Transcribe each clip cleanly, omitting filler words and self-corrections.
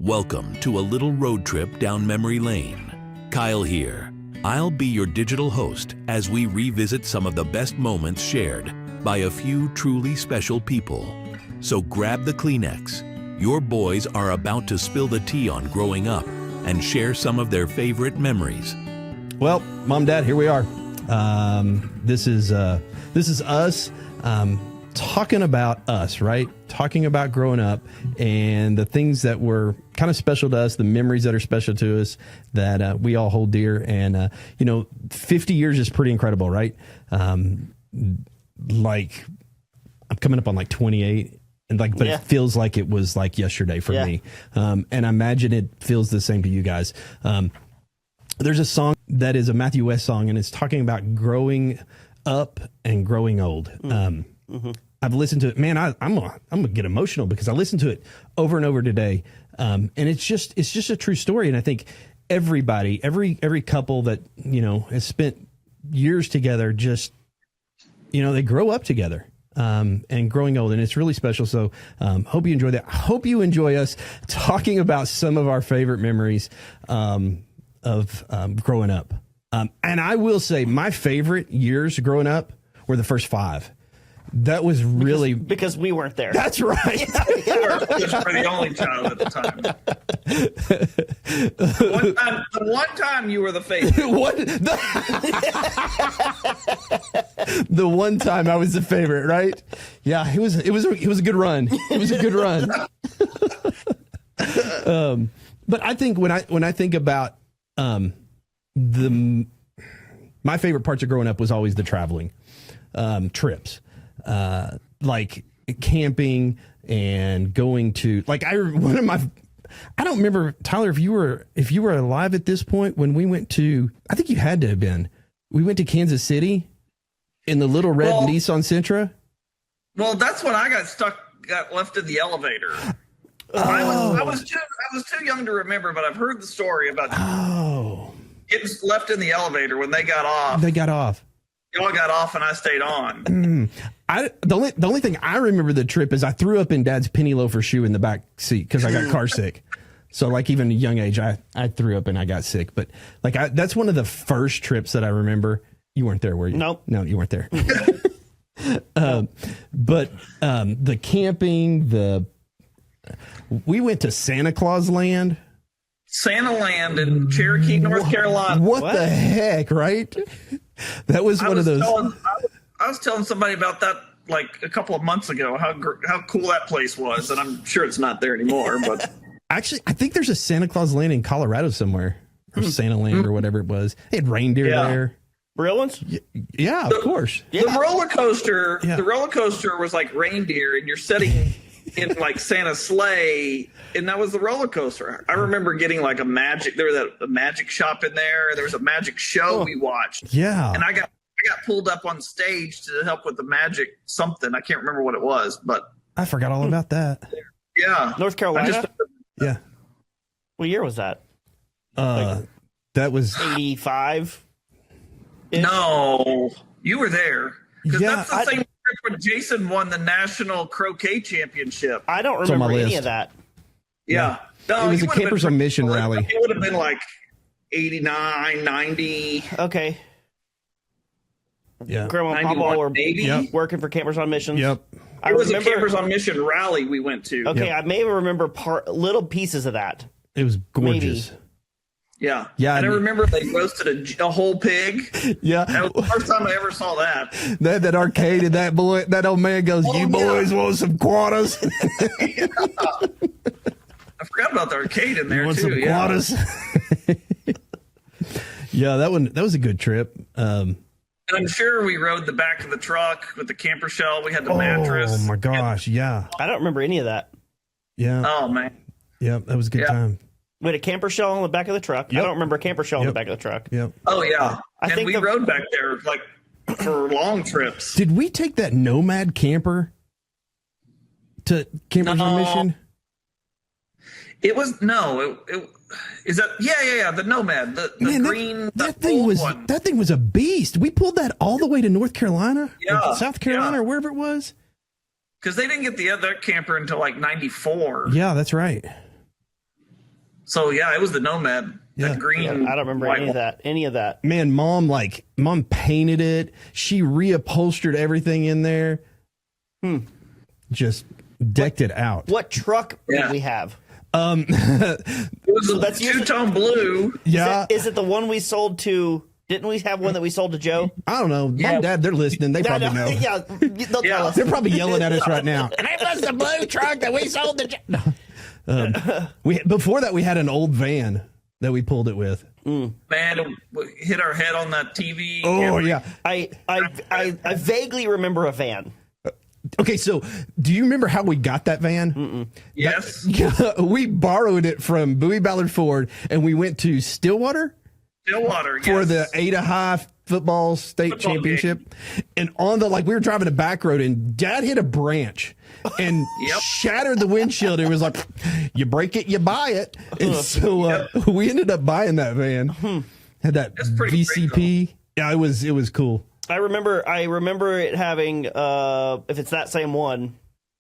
Welcome to a little road trip down memory lane. Kyle here. I'll be your digital host as we revisit some of the best moments shared by a few truly special people. So grab the Kleenex. Your boys are about to spill the tea on growing up and share some of their favorite memories. Well, Mom, Dad, here we are. This is us talking about us, right? Talking about growing up and the things that were kind of special to us, the memories that are special to us that we all hold dear. And, 50 years is pretty incredible, right? Like I'm coming up on like 28 and but It feels like it was like yesterday for me. And I imagine it feels the same to you guys. There's a song that is a Matthew West song, and it's talking about growing up and growing old. I've listened to it, man. I'm gonna get emotional because I listened to it over and over today, and it's just a true story. And I think everybody, every couple that has spent years together, just they grow up together. And growing old, and it's really special. So hope you enjoy that. I hope you enjoy us talking about some of our favorite memories of growing up. And I will say my favorite years growing up were the first 5. That was really because we weren't there. That's right. We were the only child at the time. The one time you were the favorite. The one time I was the favorite, right? Yeah, it was a good run. It was a good run. But I think when I think about my favorite parts of growing up was always the traveling trips. Like camping and going to I don't remember, Tyler, if you were alive at this point when we went to, I think you had to have been. We went to Kansas City in the little red Nissan Sentra. Well, that's when I got left in the elevator. I was too young to remember, but I've heard the story about getting left in the elevator when they got off. Y'all got off and I stayed on. The only thing I remember the trip is I threw up in Dad's penny loafer shoe in the back seat because I got car sick. So even at a young age, I threw up and I got sick. But that's one of the first trips that I remember. You weren't there, were you? Nope. No, you weren't there. But the camping, we went to Santa Claus Land. Santa Land in Cherokee, North Carolina. What the heck, right? That was one of those. I was telling somebody about that a couple of months ago, how cool that place was, and I'm sure it's not there anymore. But actually, I think there's a Santa Claus Land in Colorado somewhere, or Santa Land or whatever it was. They had reindeer there. Real ones? Yeah, of course. The roller coaster. Yeah. The roller coaster was like reindeer, and you're sitting in Santa's sleigh, and that was the roller coaster. I remember getting a magic. There was a magic shop in there. There was a magic show we watched. Yeah, and I got pulled up on stage to help with the magic something. I can't remember what it was, but I forgot all about that. Yeah, North Carolina. Yeah. What year was that? That was 85. No, you were there because that's the same trip when Jason won the national croquet championship. I don't remember any of that. Yeah. No, it was a Campers on Mission rally. It would have been 89, 90. Okay. Yeah. Grandma and Papa were maybe working for Campers on Mission. Yep. It was a Campers on Mission rally we went to. Okay, I may remember little pieces of that. It was gorgeous. Maybe. Yeah. Yeah. And I remember they roasted a whole pig. Yeah. That was the first time I ever saw that. That arcade and that old man goes, "You boys want some quarters?" I forgot about the arcade in there you want too. Some quarters? Yeah, that was a good trip. And I'm sure we rode the back of the truck with the camper shell. We had the mattress. Oh my gosh, yeah. I don't remember any of that. Yeah. Oh man. Yeah, that was a good time. We had a camper shell on the back of the truck. Yep. I don't remember a camper shell on the back of the truck. Yep. Oh yeah. I think we rode back there for long trips. Did we take that Nomad camper to Campers on Mission? It was is that the Nomad, the Man, green that thing was a beast. We pulled that all the way to North Carolina, or South Carolina, or wherever it was. Because they didn't get the other camper until 94. Yeah, that's right. So yeah, it was the Nomad. Yeah. That green. I don't remember white any of that. Any of that. Man, mom painted it. She reupholstered everything in there. Just decked it out. What truck did we have? It was a that's usually- two-tone blue. Yeah. Is it the one we sold to? Didn't we have one that we sold to Joe? I don't know. Yeah. Mom, Dad, they're listening. They probably know. Yeah, they'll tell us. They're probably yelling at us right now. And it was the blue truck that we sold to. Before that, we had an old van that we pulled it with. Man, we hit our head on that TV. Oh yeah. I vaguely remember a van. Okay, so do you remember how we got that van? Yes. We borrowed it from Bowie Ballard Ford, and we went to Stillwater Stillwater. for yes. the Ada High football state Football championship. And on the we were driving a back road, and Dad hit a branch and Yep. shattered the windshield. It was like, you break it, you buy it. And so we ended up buying that van. Had that That's pretty VCP. great, Yeah, it was cool. I remember it having if it's that same one,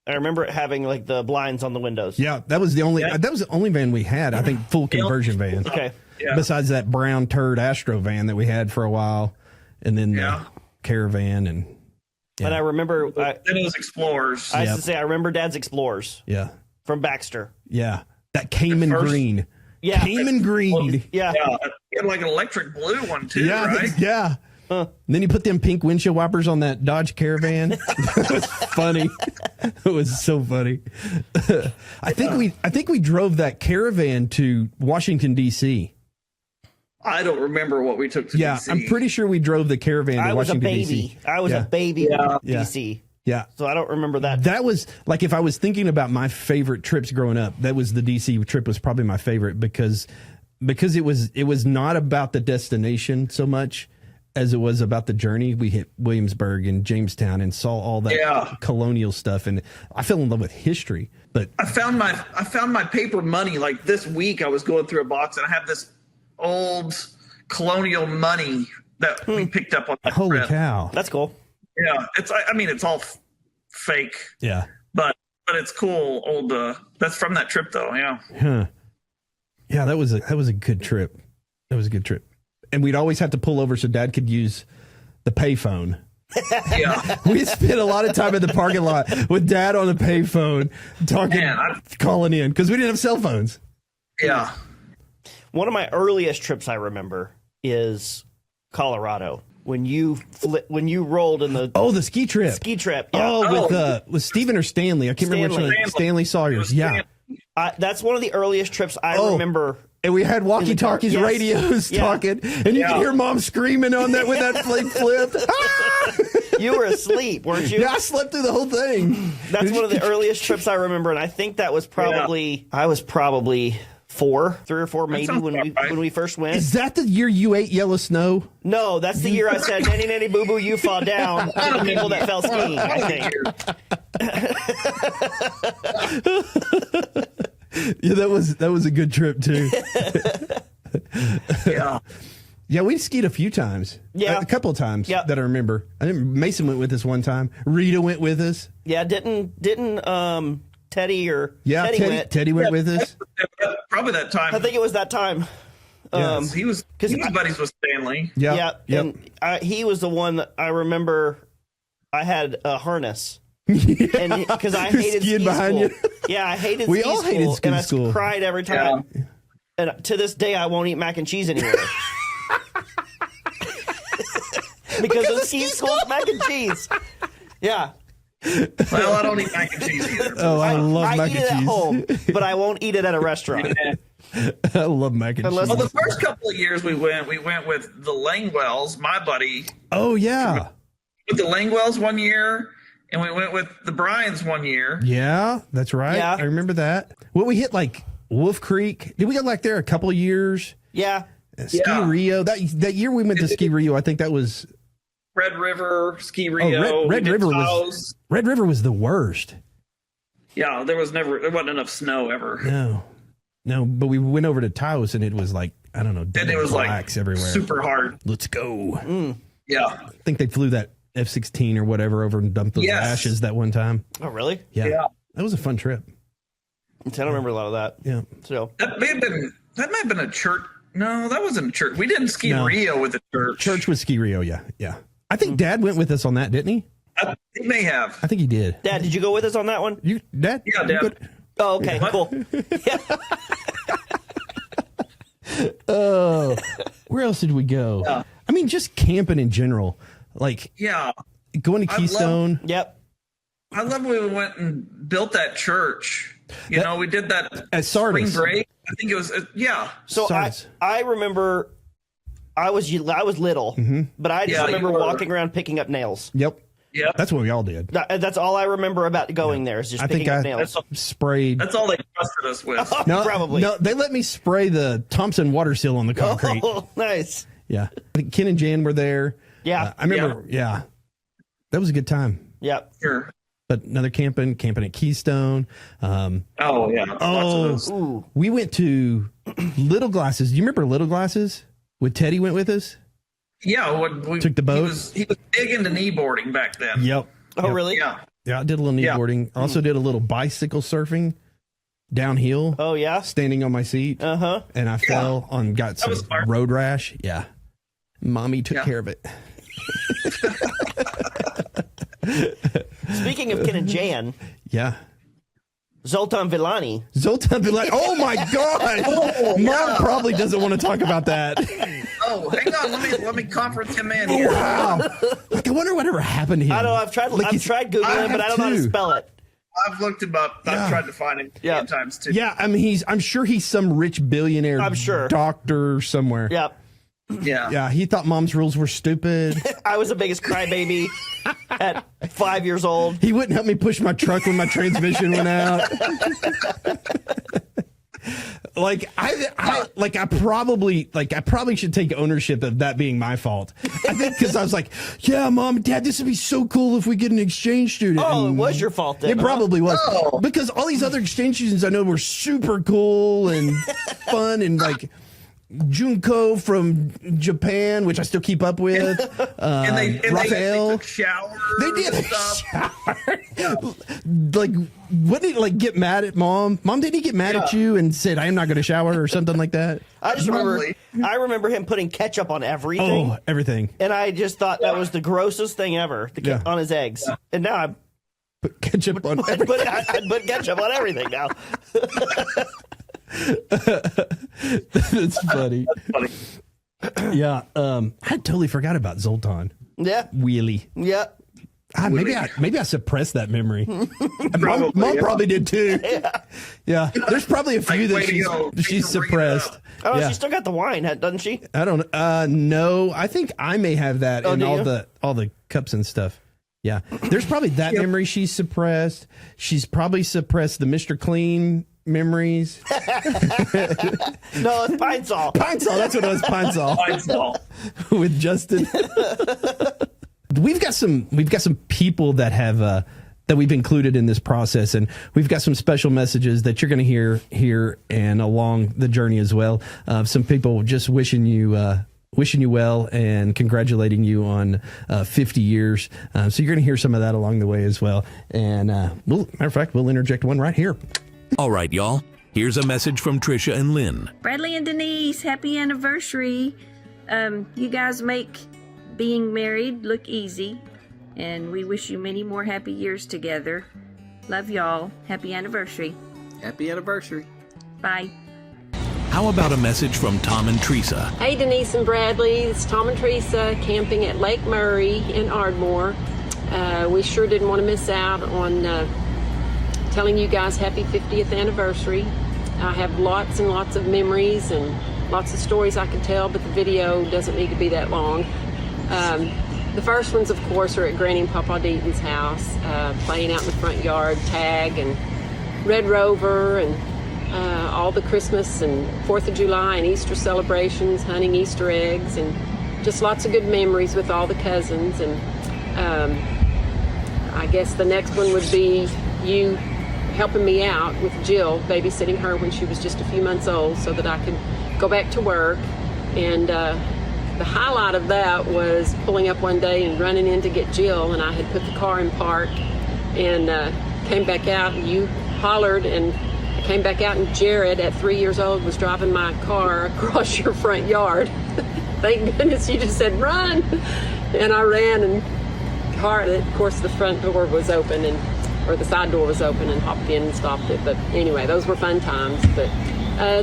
I remember it having like the blinds on the windows. Yeah, that was the only van we had. I think full conversion van. Okay. Yeah. Besides that brown turd Astro van that we had for a while, and then the Caravan and But I remember Then it was Explorers. I used to say I remember Dad's Explorers yeah, from Baxter. that Cayman first- green. Yeah. Cayman green. Yeah. Yeah, he had like an electric blue one too, Yeah, right? yeah. And then you put them pink windshield wipers on that Dodge Caravan. It was funny. It was so funny. I think we drove that Caravan to Washington D.C. I don't remember what we took to Yeah, DC. I'm pretty sure we drove the Caravan to I was a Washington baby. D.C. I was Yeah. a baby Yeah. in DC. Yeah. So I don't remember that. That was like, if I was thinking about my favorite trips growing up, that was the DC trip was probably my favorite because it was not about the destination so much as it was about the journey. We hit Williamsburg and Jamestown and saw all that colonial stuff, and I fell in love with history. But I found my paper money like this week. I was going through a box and I have this old colonial money that we picked up on that holy trip. cow. That's cool. Yeah, it's all fake, Yeah. but it's cool. Old that's from that trip though. Yeah. Huh. Yeah, that was a good trip. That was a good trip. And we'd always have to pull over so Dad could use the payphone. Yeah. We spent a lot of time in the parking lot with Dad on the payphone talking, calling in, because we didn't have cell phones. Yeah. One of my earliest trips I remember is Colorado. When you rolled in the The ski trip. ski trip. Yeah. With Steven or Stanley. I can't remember which one. Stanley Sawyers. Yeah. That's one of the earliest trips I remember. And we had walkie-talkies, Yes. radios talking, and you could hear Mom screaming on that when that flake flipped. Ah! You were asleep, weren't you? Yeah, I slept through the whole thing. That's one of the earliest trips I remember, and I think that was probably I was probably 3 or 4 maybe sounds when about right. we first went. Is that the year you ate yellow snow? No, that's the year I said nanny nanny boo boo you fall down to the people that fell skiing. I think. Yeah, that was a good trip too. Yeah. Yeah, we skied a few times. Yeah. A couple of times Yeah. that I remember. I think Mason went with us one time. Rita went with us. Yeah, didn't Teddy or Yeah, Teddy went with us. Probably that time. I think it was that time. he was buddies with Stanley. Yeah. And he was the one that I remember. I had a harness. And because I hated skiing ski behind school. you. Yeah, I hated We ski all school, hated ski and I school. cried every time. Yeah. And to this day, I won't eat mac and cheese anymore. because of ski school mac and cheese. Yeah. Well, I don't eat mac and cheese either. Oh, I love mac eat and it cheese. at home, but I won't eat it at a restaurant. I love mac and Unless- cheese. Well, the first couple of years we went with the Langwells, my buddy, Oh yeah. with the Langwells one year, and we went with the Bryans one year. Yeah, that's right. Yeah. I remember that. Well, we hit like Wolf Creek. Did we go like there a couple of years? Yeah. Ski Yeah. Rio. That year we went to Ski Rio. I think that was Red River, Ski Rio. Red we did River Taos. Red River was the worst. Yeah, there wasn't enough snow ever. No, but we went over to Taos and it was like, I don't know, And it was like blacks everywhere. super hard. Let's go. Yeah. I think they flew that F-16 or whatever over and dumped those Yes. ashes that one time. Oh, really? Yeah. Yeah. That was a fun trip. I don't remember a lot of that. Yeah. So That might have been a church. No, that wasn't a church. We didn't ski Rio with a church. Church with Ski Rio, yeah. I think Dad went with us on that, didn't he? He may have. I think he did. Dad, did you go with us on that one? Dad? Yeah, you Dad. good? Oh, okay, cool. Oh, where else did we go? Yeah. I mean, just camping in general. Like, Yeah. going to Keystone. Yep. I love when we went and built that church. You know, we did that At Sardis. spring break. I think it was, yeah. So Sardis. I remember I was little, but I just Yeah, remember you were. walking around picking up nails. Yep. Yeah. That's what we all did. That's all I remember about going there is just I think picking up I nails. sprayed. That's all they trusted us with. No, Probably. No, they let me spray the Thompson water seal on the concrete. Oh, nice. Yeah. I think Ken and Jan were there. Yeah. I remember. Yeah. That was a good time. Yep. Sure. But another camping at Keystone. Oh, yeah. Lots of those. Ooh. We went to Little Glasses. Do you remember Little Glasses? When Teddy went with us? Yeah. When we Took the boat? He was big into kneeboarding back then. Yep. Oh, really? Yeah. Yeah, I did a little Yeah. kneeboarding. Also did a little bicycle surfing downhill, Oh, yeah. standing on my seat. Uh-huh. And I fell got some was smart. road rash. Yeah. Mommy took Yeah. care of it. Speaking of Ken and Jan, Yeah. Zoltan Villani. Zoltan be like, oh my God. Mom probably doesn't want to talk about that. Oh, hang on. Let me conference him in here. Wow. Like, I wonder whatever happened to him. I don't know. I've tried Googling I him, but I have don't know how to too. spell it. I've looked him up. Yeah. I've tried to find him Yeah. 10 times too. Yeah, I mean, I'm sure he's some rich billionaire I'm sure. doctor somewhere. Yep. Yeah. Yeah, he thought mom's rules were stupid. I was the biggest crybaby at 5 years old. He wouldn't help me push my truck when my transmission went out. I probably should take ownership of that being my fault. I think because I was like, yeah, Mom, Dad, this would be so cool if we get an exchange student. Oh, it And was your fault then. It probably was. Oh. Because all these other exchange students I know were super cool and fun, and like Junko from Japan, which I still keep up with. They Raphael. took showers. They did and a stuff. shower. Like, wouldn't he get mad at Mom? Mom, did he get mad at you and said, I am not going to shower or something like that? I just remember. Probably. I remember him putting ketchup on everything, Oh, everything. and I just thought that was the grossest thing ever. Yeah. On his eggs, and now I Put ketchup on I'd put ketchup on everything now. That's funny. Funny. Yeah, I totally forgot about Zoltan. Yeah. Wheelie. Yeah. Maybe I suppressed that memory. Probably, Mom yeah. probably did too. Yeah. There's probably a few that way to go. she's Thanks for bringing it suppressed. up. Oh, Yeah. she still got the wine, doesn't she? I don't no. I think I may have that in do all you? the cups and stuff. Yeah. There's probably that memory she's suppressed. She's probably suppressed the Mr. Clean memories. No, it's Pine Sol. Pine Sol, that's what it was, Pine Sol. Fine, so. With Justin. We've got some people that have that we've included in this process, and we've got some special messages that you're going to hear here and along the journey as well. Some people just wishing you well and congratulating you on 50 years. So you're going to hear some of that along the way as well. And matter of fact, we'll interject one right here. All right, y'all. Here's a message from Trisha and Lynn. Bradley and Denise, happy anniversary. You guys make being married look easy, and we wish you many more happy years together. Love y'all. Happy anniversary. Happy anniversary. Bye. How about a message from Tom and Teresa? Hey Denise and Bradley, it's Tom and Teresa camping at Lake Murray in Ardmore. We sure didn't want to miss out on telling you guys happy 50th anniversary. I have lots and lots of memories and lots of stories I could tell, but the video doesn't need to be that long. The first ones, of course, are at Granny and Papa Deaton's house, playing out in the front yard, tag and Red Rover, and all the Christmas and 4th of July and Easter celebrations, hunting Easter eggs, and just lots of good memories with all the cousins. And I guess the next one would be you helping me out with Jill, babysitting her when she was just a few months old so that I could go back to work. And the highlight of that was pulling up one day and running in to get Jill, and I had put the car in park and came back out, and you hollered, and I came back out, and Jared, at 3 years old, was driving my car across your front yard. Thank goodness you just said, run. And I ran and of course, the front door was open, or the side door was open, and hopped in and stopped it. But anyway, those were fun times. But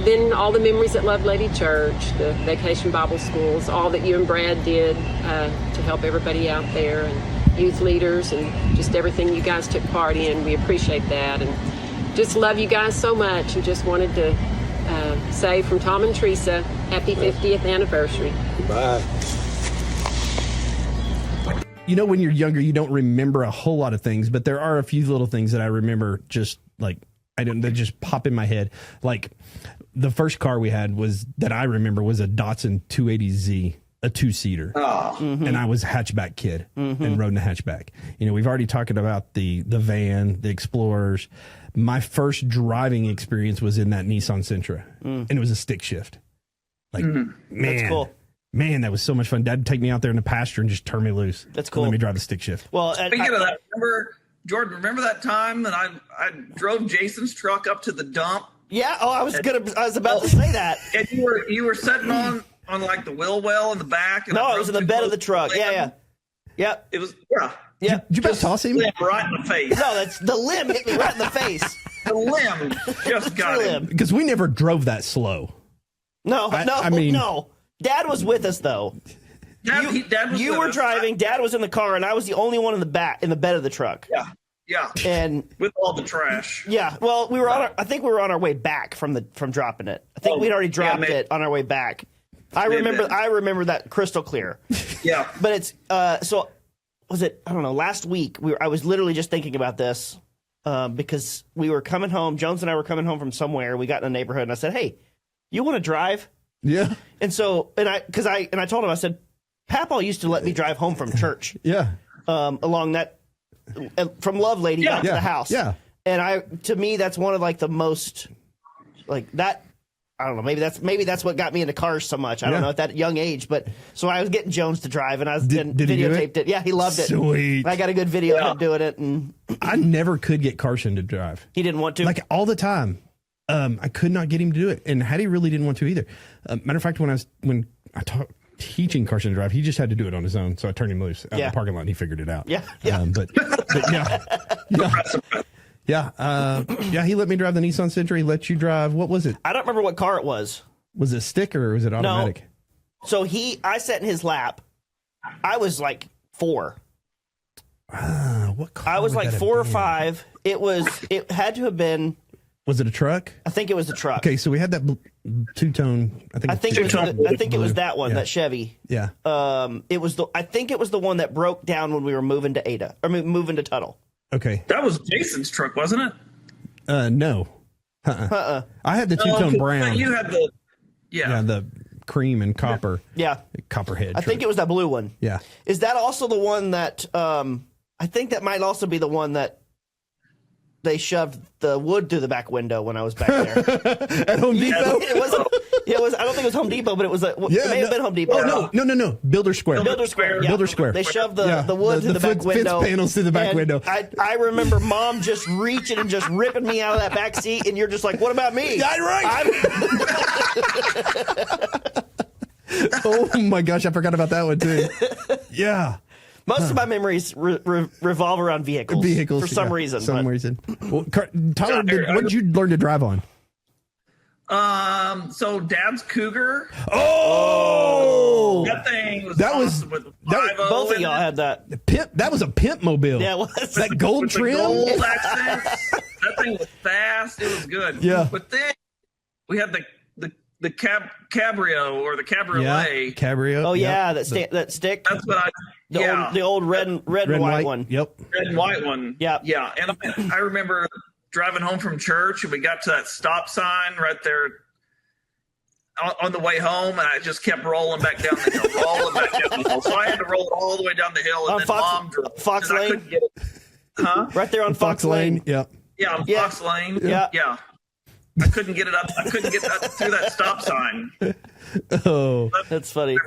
then all the memories at Love Lady Church, the vacation Bible schools, all that you and Brad did to help everybody out there, and youth leaders, and just everything you guys took part in. We appreciate that, and just love you guys so much, and just wanted to say from Tom and Teresa, happy 50th anniversary. Bye. You know, when you're younger, you don't remember a whole lot of things, but there are a few little things that I remember just like, they just pop in my head. Like the first car we had that I remember was a Datsun 280Z, a 2-seater. Oh. Mm-hmm. And I was a hatchback kid and rode in a hatchback. You know, we've already talked about the van, the Explorers. My first driving experience was in that Nissan Sentra, and it was a stick shift. Like, man. That's cool. Man, that was so much fun. Dad would take me out there in the pasture and just turn me loose. That's cool. Let me drive the stick shift. Well, speaking of that, remember that time that I drove Jason's truck up to the dump? Yeah. Oh, I was about to say that. And you were sitting on like the wheel well in the back. And no, it was in the bed of the truck. Yeah. Yep. It was Did you just toss him? Right in the face. No, that's the limb hit me right in the face. The limb just got him. Because we never drove that slow. No. Dad was with us though. You were driving. Dad was in the car, and I was the only one in the bed of the truck. Yeah. And with all the trash. Yeah. Well, I think we were on our way back from dropping it. I think we'd already dropped it on our way back. I remember that crystal clear. Yeah. But it's so was it? I don't know. Last week I was literally just thinking about this because we were coming home. Jones and I were coming home from somewhere. We got in a neighborhood, and I said, "Hey, you want to drive?" Yeah. And so, I told him, I said, Papaw used to let me drive home from church. Yeah. Along that, from Love Lady out to the house. Yeah. And to me, that's one of like the most, like that, I don't know, maybe that's what got me into cars so much. I don't know at that young age, but so I was getting Jones to drive, and I was videotaped it. Yeah, he loved it. Sweet. I got a good video of him doing it, and I never could get Carson to drive. He didn't want to? Like all the time. I could not get him to do it, and Hattie really didn't want to either. Matter of fact, when I taught teaching Carson to drive, he just had to do it on his own. So I turned him loose out in the parking lot, and he figured it out. Yeah. But he let me drive the Nissan Sentra. He let you drive. What was it? I don't remember what car it was. Was it stick or was it automatic? No. So I sat in his lap. I was like 4. What car? I was like 4 or 5. It had to have been. Was it a truck? I think it was a truck. Okay, so we had that two-tone. I think it was that one, that Chevy. Yeah. I think it was the one that broke down when we were moving to Ada. I mean, moving to Tuttle. Okay. That was Jason's truck, wasn't it? No. I had the two-tone brown. You had the cream and copper. Yeah. Copperhead. I think it was that blue one. Yeah. Is that also the one that? I think that might also be the one that. They shoved the wood through the back window when I was back there. At Home Depot? It was. I don't think it was Home Depot, but it was. It may have been Home Depot. Oh, no. Builder Square. Builder Square. Builder Square. They shoved the wood through the back window. Fence panels through the back window. I remember Mom just reaching and just ripping me out of that back seat, and you're just like, "What about me?" Yeah, right. Oh my gosh, I forgot about that one too. Yeah. Most of my memories revolve around vehicles. For some reason. Well, Tyler, what did you learn to drive on? So Dad's Cougar. Oh, that thing was both of y'all had that. Pimp. That was a pimp mobile. Yeah, it was. That gold trim. Gold accents. That thing was fast. It was good. Yeah. But then we had the cabrio or the cabriolet. Yeah, cabrio. Oh yeah, that stick. That's what the old red and white one. Yep. Red and white one. Yeah. Yeah. And I remember driving home from church, and we got to that stop sign right there on the way home, and I just kept rolling back down the hill, So I had to roll it all the way down the hill, and then Mom drove. Fox Lane. I couldn't get it. Huh? Right there on Fox Lane. Yeah. Yeah, on Fox Lane. Yeah. I couldn't get it up. I couldn't get up through that stop sign. Oh, that's funny.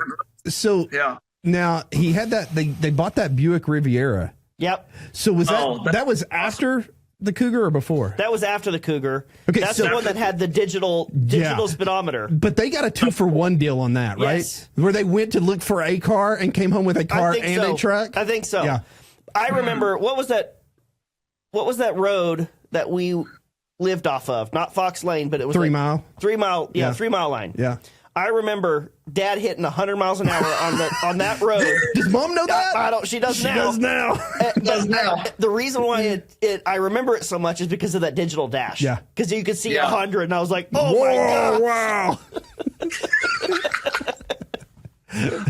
So yeah. Now he had that. They bought that Buick Riviera. Yep. So was that was after the Cougar or before? That was after the Cougar. Okay, that's so- the one that had the digital speedometer. But they got a 2-for-1 deal on that, right? Yes. Where they went to look for a car and came home with a car and a truck. I think so. Yeah. I remember what was that road that we lived off of? Not Fox Lane, but it was 3 Mile. 3 Mile. Yeah, 3 Mile line. Yeah. I remember Dad hitting 100 miles an hour on that road. Does Mom know that? I don't. She does now. She does now. The reason why I remember it so much is because of that digital dash. Yeah. Because you could see 100, and I was like, oh my god! Wow.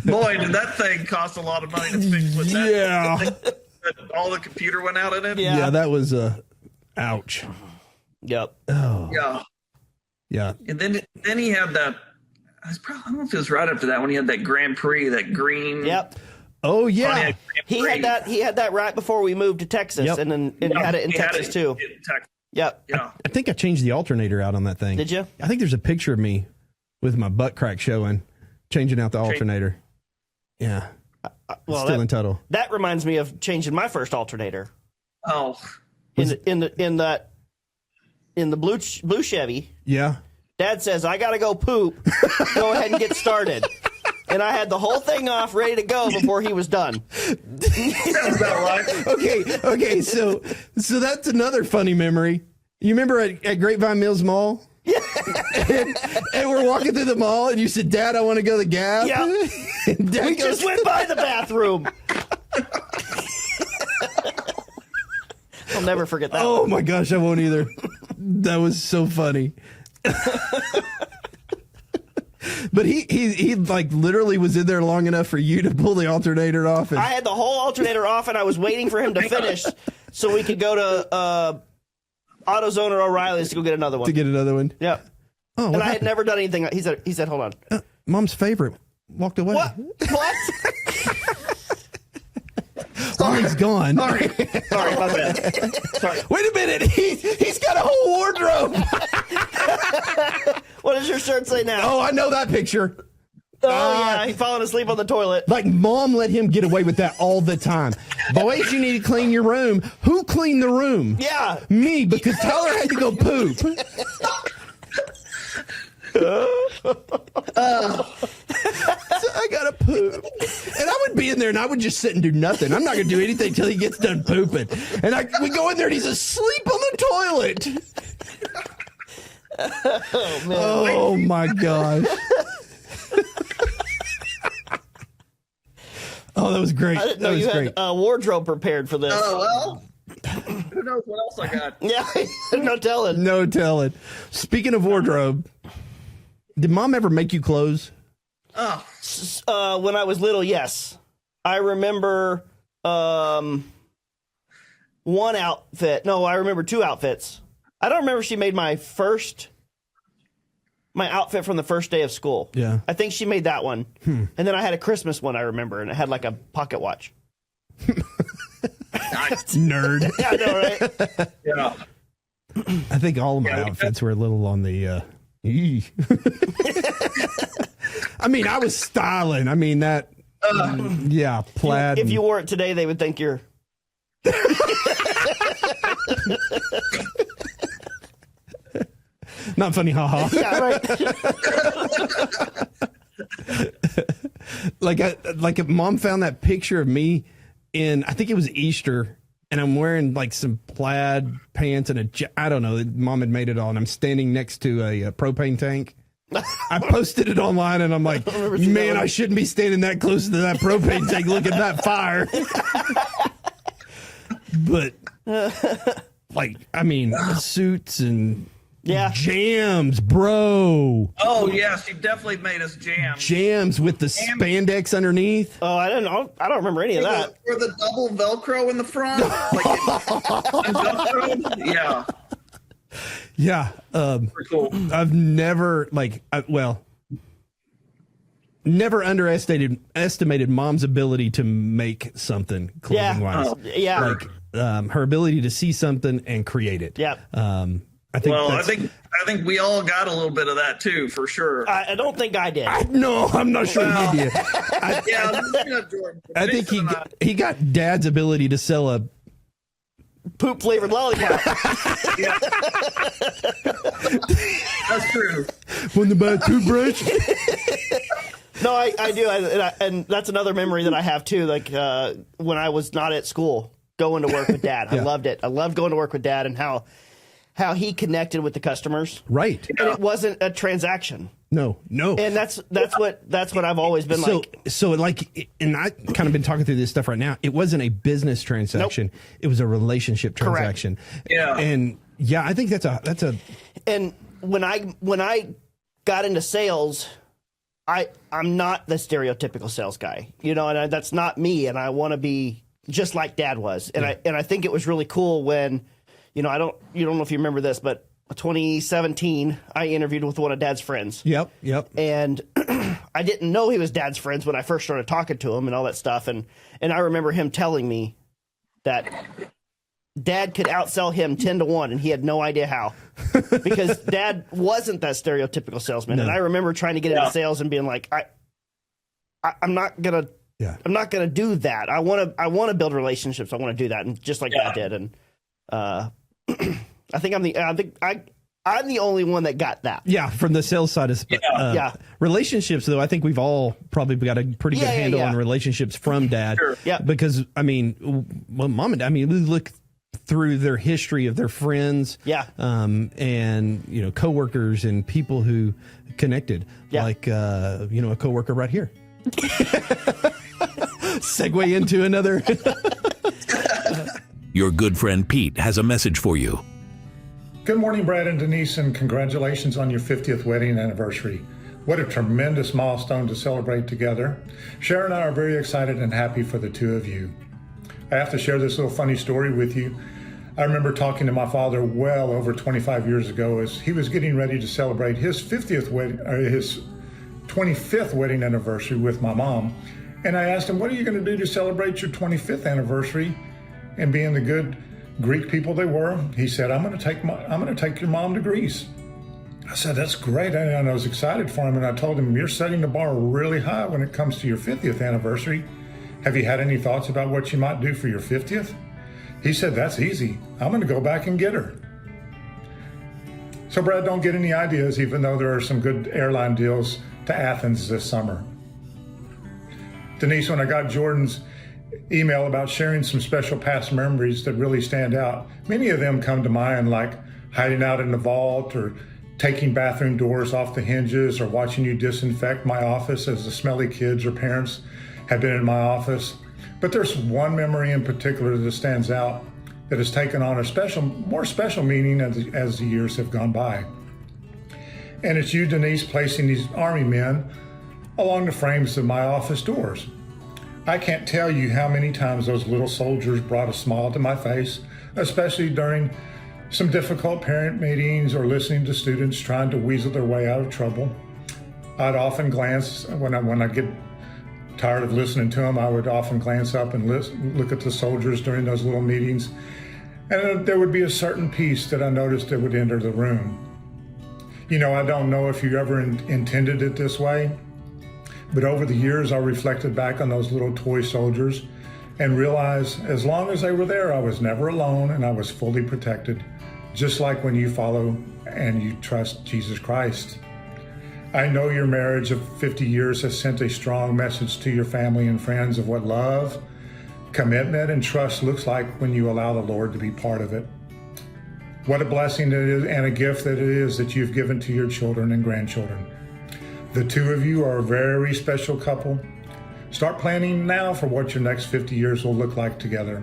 Boy, did that thing cost a lot of money to fix with that. Yeah. All the computer went out in it. Yeah, that was ouch. Yep. Oh. Yeah. Yeah. And then he had that. I don't know if it was right after that when he had that Grand Prix, that green. Yep. Oh yeah. He had that right before we moved to Texas, Yep. and then had it in Texas too. In Texas. Yep. Yeah. I think I changed the alternator out on that thing. Did you? I think there's a picture of me with my butt crack showing, changing out the alternator. Yeah. Well, Still in total. That reminds me of changing my first alternator. Oh. In the blue Chevy. Yeah. Dad says, I got to go poop. Go ahead and get started. And I had the whole thing off, ready to go before he was done. Sounds about right. Okay. So that's another funny memory. You remember at Grapevine Mills Mall? Yeah. and we're walking through the mall, and you said, Dad, I want to go to the Gap. Yeah. And Dad We just went by the bathroom. I'll never forget that. Oh one. my gosh, I won't either. That was so funny. But he like literally was in there long enough for you to pull the alternator off. And I had the whole alternator off, and I was waiting for him to finish so we could go to AutoZone or O'Reilly's to go get another one. to get another one. Yep. Oh, And what I had happened? never done anything. He said, hold on. Mom's favorite walked away. What? What? Oh, he's gone. Sorry, my bad. Sorry. Wait a minute. He's got a whole wardrobe. What does your shirt say now? Oh, I know that picture. Oh, yeah, he falling asleep on the toilet. Like, Mom let him get away with that all the time. Boys, you need to clean your room. Who cleaned the room? Yeah. Me, because Tyler had to go poop. So I gotta poop. And I would be in there and I would just sit and do nothing. I'm not gonna do anything until he gets done pooping. And we go in there and he's asleep on the toilet. Oh, man. Oh my gosh. Oh, that was great. I didn't know That was you great. had a wardrobe prepared for this. Oh, well. Who knows what else I got? Yeah, no telling. No telling. Speaking of wardrobe, did Mom ever make you clothes? Oh, When I was little, yes. I remember one outfit. No, I remember two outfits. I don't remember if she made my outfit from the first day of school. Yeah. I think she made that one. And then I had a Christmas one, I remember, and it had like a pocket watch. Nerd. Yeah, I know, right? yeah. I think all of my outfits were a little on the I mean, I was styling. I mean, that yeah, plaid. If you wore it today, they would think you're not funny, haha. yeah, right. Like if Mom found that picture of me in, I think it was Easter, and I'm wearing like some plaid pants and I don't know, Mom had made it all, and I'm standing next to a propane tank. I posted it online, and I'm like, man, I shouldn't be standing that close to that propane tank. Look at that fire. But like, I mean, suits and Yeah. jams, bro. Oh, yeah, she definitely made us jam. Jams with the spandex underneath. Oh, I don't know. I don't remember any of that. For the double Velcro in the front. Velcro? Yeah. Yeah. Pretty cool. I've never never underestimated Mom's ability to make something clothing wise. Yeah. Like her ability to see something and create it. Yeah. I think. Well, I think we all got a little bit of that too, for sure. I don't think I did. No, I'm not sure he did. Yeah, Jordan. I think he got Dad's ability to sell a poop flavored lollipop. Yeah. That's true. Want to buy a toothbrush? No, I do, and that's another memory that I have too. Like when I was not at school, going to work with Dad, I loved it. I loved going to work with Dad and how he connected with the customers. Right, and it wasn't a transaction. No, and that's what I've always been like. So like, and I kind of been talking through this stuff right now. It wasn't a business transaction; it was a relationship transaction. Correct. Yeah, and I think that's a. And when I got into sales, I'm not the stereotypical sales guy, and that's not me. And I want to be just like Dad was. And I think it was really cool when, you don't know if you remember this, but 2017, I interviewed with one of Dad's friends. Yep. And I didn't know he was Dad's friends when I first started talking to him and all that stuff. And I remember him telling me that Dad could outsell him 10-1, and he had no idea how, because Dad wasn't that stereotypical salesman. No. And I remember trying to get into sales and being like, I'm not gonna do that. I want to build relationships. I want to do that, and just like Dad did. And I think I'm the only one that got that. Yeah, from the sales side of relationships, though, I think we've all probably got a pretty good handle on relationships from Dad. Sure. Yeah, because Mom and Dad. We look through their history of their friends, and coworkers and people who connected, like a coworker right here. Segue into another. Your good friend Pete has a message for you. Good morning, Brad and Denise, and congratulations on your 50th wedding anniversary. What a tremendous milestone to celebrate together. Sharon and I are very excited and happy for the two of you. I have to share this little funny story with you. I remember talking to my father well over 25 years ago as he was getting ready to celebrate his 25th wedding anniversary with my mom. And I asked him, what are you going to do to celebrate your 25th anniversary? And being the good Greek people they were, he said, I'm going to take your mom to Greece. I said, that's great. And I was excited for him. And I told him, you're setting the bar really high when it comes to your 50th anniversary. Have you had any thoughts about what you might do for your 50th? He said, that's easy. I'm going to go back and get her. So Brad, don't get any ideas, even though there are some good airline deals to Athens this summer. Denise, when I got Jordan's email about sharing some special past memories that really stand out, many of them come to mind, like hiding out in the vault, or taking bathroom doors off the hinges, or watching you disinfect my office as the smelly kids or parents have been in my office. But there's one memory in particular that stands out that has taken on a more special meaning as the years have gone by. And it's you, Denise, placing these Army men along the frames of my office doors. I can't tell you how many times those little soldiers brought a smile to my face, especially during some difficult parent meetings or listening to students trying to weasel their way out of trouble. I'd often glance, when I get tired of listening to them, I would often glance up and look at the soldiers during those little meetings, and there would be a certain peace that I noticed that would enter the room. I don't know if you ever intended it this way, but over the years, I reflected back on those little toy soldiers and realized as long as they were there, I was never alone and I was fully protected, just like when you follow and you trust Jesus Christ. I know your marriage of 50 years has sent a strong message to your family and friends of what love, commitment, and trust looks like when you allow the Lord to be part of it. What a blessing it is and a gift that it is that you've given to your children and grandchildren. The two of you are a very special couple. Start planning now for what your next 50 years will look like together.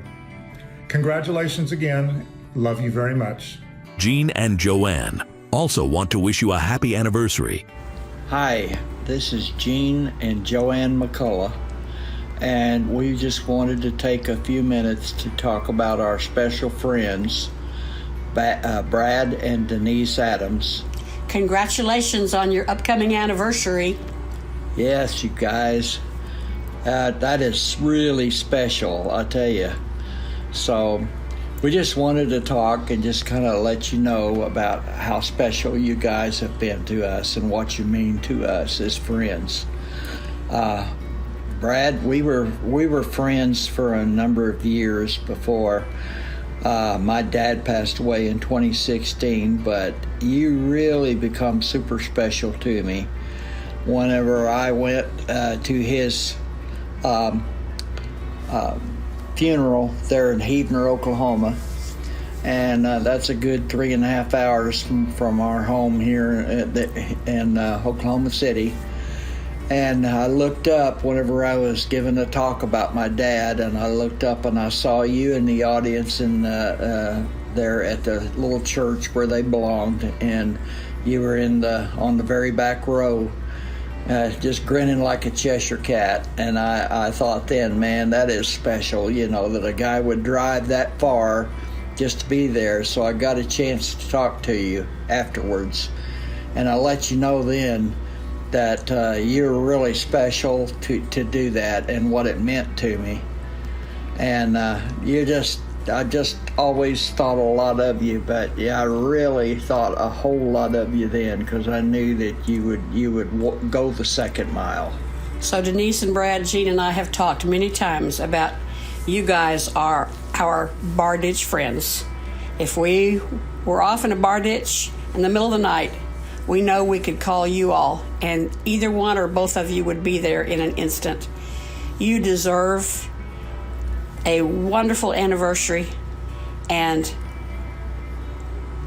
Congratulations again. Love you very much. Jean and Joanne also want to wish you a happy anniversary. Hi, this is Jean and Joanne McCullough, and we just wanted to take a few minutes to talk about our special friends, Brad and Denise Adams. Congratulations on your upcoming anniversary. Yes, you guys. That is really special, I tell you. So we just wanted to talk and just kind of let you know about how special you guys have been to us and what you mean to us as friends. Brad, we were friends for a number of years before My dad passed away in 2016, but you really become super special to me. Whenever I went to his funeral there in Heavener, Oklahoma, and that's a good 3.5 hours from our home here in Oklahoma City. And I looked up whenever I was giving a talk about my dad, and I looked up and I saw you in the audience there at the little church where they belonged, and you were on the very back row, just grinning like a Cheshire cat. And I thought then, man, that is special, that a guy would drive that far just to be there. So I got a chance to talk to you afterwards, and I let you know then that you're really special to do that and what it meant to me. And I just always thought a lot of you, but yeah, I really thought a whole lot of you then, because I knew that you would go the second mile. So Denise and Brad, Gene and I have talked many times about you guys are our bar ditch friends. If we were off in a bar ditch in the middle of the night, we know we could call you all, and either one or both of you would be there in an instant. You deserve a wonderful anniversary, and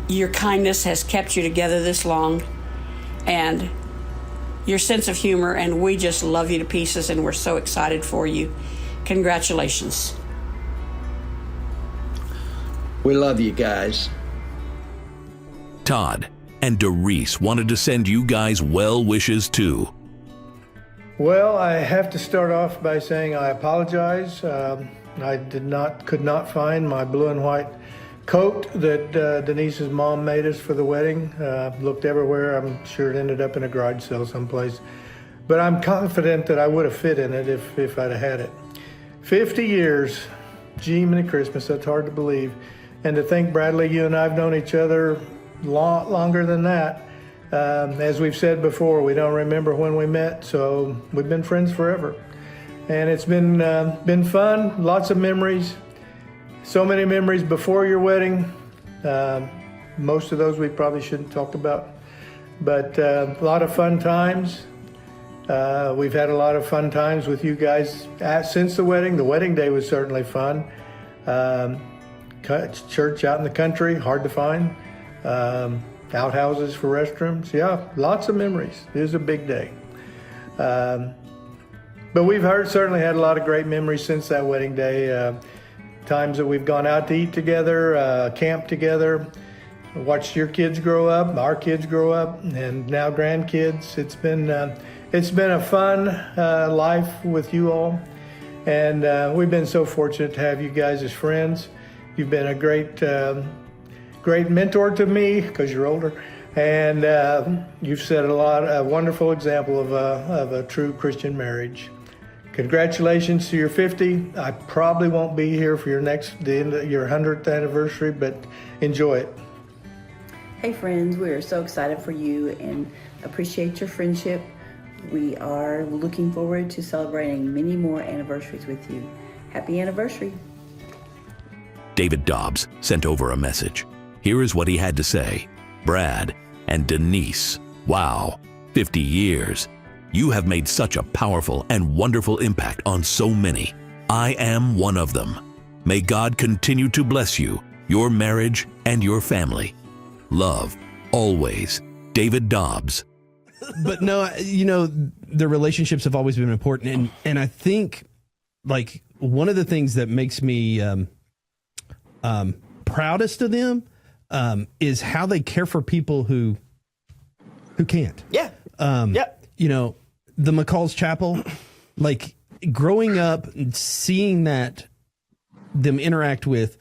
your kindness has kept you together this long, and your sense of humor, and we just love you to pieces, and we're so excited for you. Congratulations. We love you guys. Todd and Doris wanted to send you guys well wishes too. Well, I have to start off by saying I apologize. I could not find my blue and white coat that Denise's mom made us for the wedding. Looked everywhere. I'm sure it ended up in a garage sale someplace. But I'm confident that I would have fit in it if I'd have had it. 50 years, gee, many Christmas, that's hard to believe. And to think, Bradley, you and I have known each other longer than that. As we've said before, we don't remember when we met, so we've been friends forever. And it's been fun, lots of memories, so many memories before your wedding. Most of those we probably shouldn't talk about, but a lot of fun times. We've had a lot of fun times with you guys since the wedding. The wedding day was certainly fun. Church out in the country, hard to find. Outhouses for restrooms. Yeah, lots of memories. It was a big day. But we've certainly had a lot of great memories since that wedding day. Times that we've gone out to eat together, camped together, watched your kids grow up, our kids grow up, and now grandkids. It's been a fun life with you all, and we've been so fortunate to have you guys as friends. You've been a great mentor to me because you're older, and you've set a wonderful example of a true Christian marriage. Congratulations to your 50. I probably won't be here for your 100th anniversary, but enjoy it. Hey friends, we are so excited for you and appreciate your friendship. We are looking forward to celebrating many more anniversaries with you. Happy anniversary. David Dobbs sent over a message. Here is what he had to say. Brad and Denise, wow, 50 years. You have made such a powerful and wonderful impact on so many. I am one of them. May God continue to bless you, your marriage, and your family. Love, always, David Dobbs. But no, the relationships have always been important. And I think, like, one of the things that makes me proudest of them is how they care for people who can't. Yeah. Yeah. The McCall's Chapel, like growing up and seeing that them interact with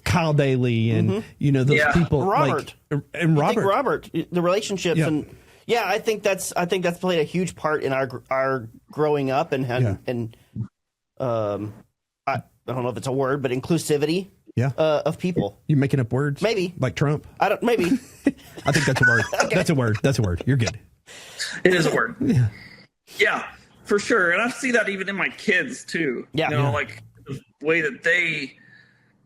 Kyle Daly and those people, Robert, and Robert, the relationships, and I think that's played a huge part in our growing up and I don't know if it's a word, but inclusivity. Yeah. Of people. You making up words? Maybe. Like Trump? Maybe. I think that's a word. Okay. That's a word. You're good. It is a word. Yeah, for sure. And I see that even in my kids too. Yeah. Like the way that they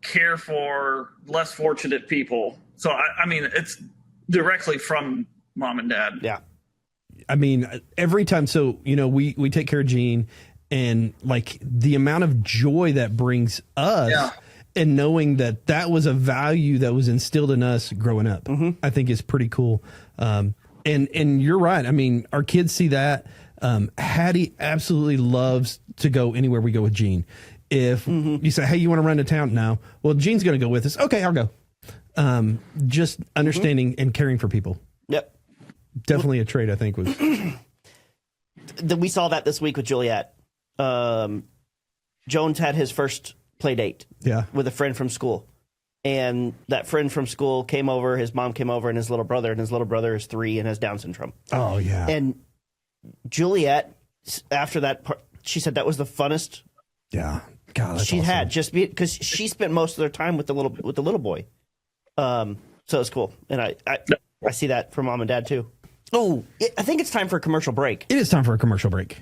care for less fortunate people. So I mean, it's directly from mom and dad. Yeah. I mean, every time. So, we take care of Gene, and like the amount of joy that brings us and knowing that was a value that was instilled in us growing up, I think is pretty cool. And you're right. I mean, our kids see that. Hattie absolutely loves to go anywhere we go with Gene. If you say, hey, you want to run to town? No. Well, Gene's going to go with us. Okay, I'll go. Just understanding and caring for people. Yep. Definitely a trait, I think, was. We saw that this week with Juliet. Jones had his first play date with a friend from school. And that friend from school came over, his mom came over, and his little brother is 3 and has Down syndrome. Oh, yeah. And Juliet, after that part, she said that was the funnest she had, just because she spent most of their time with the little boy. So it's cool. And I see that from mom and dad too. Oh, I think it's time for a commercial break. It is time for a commercial break.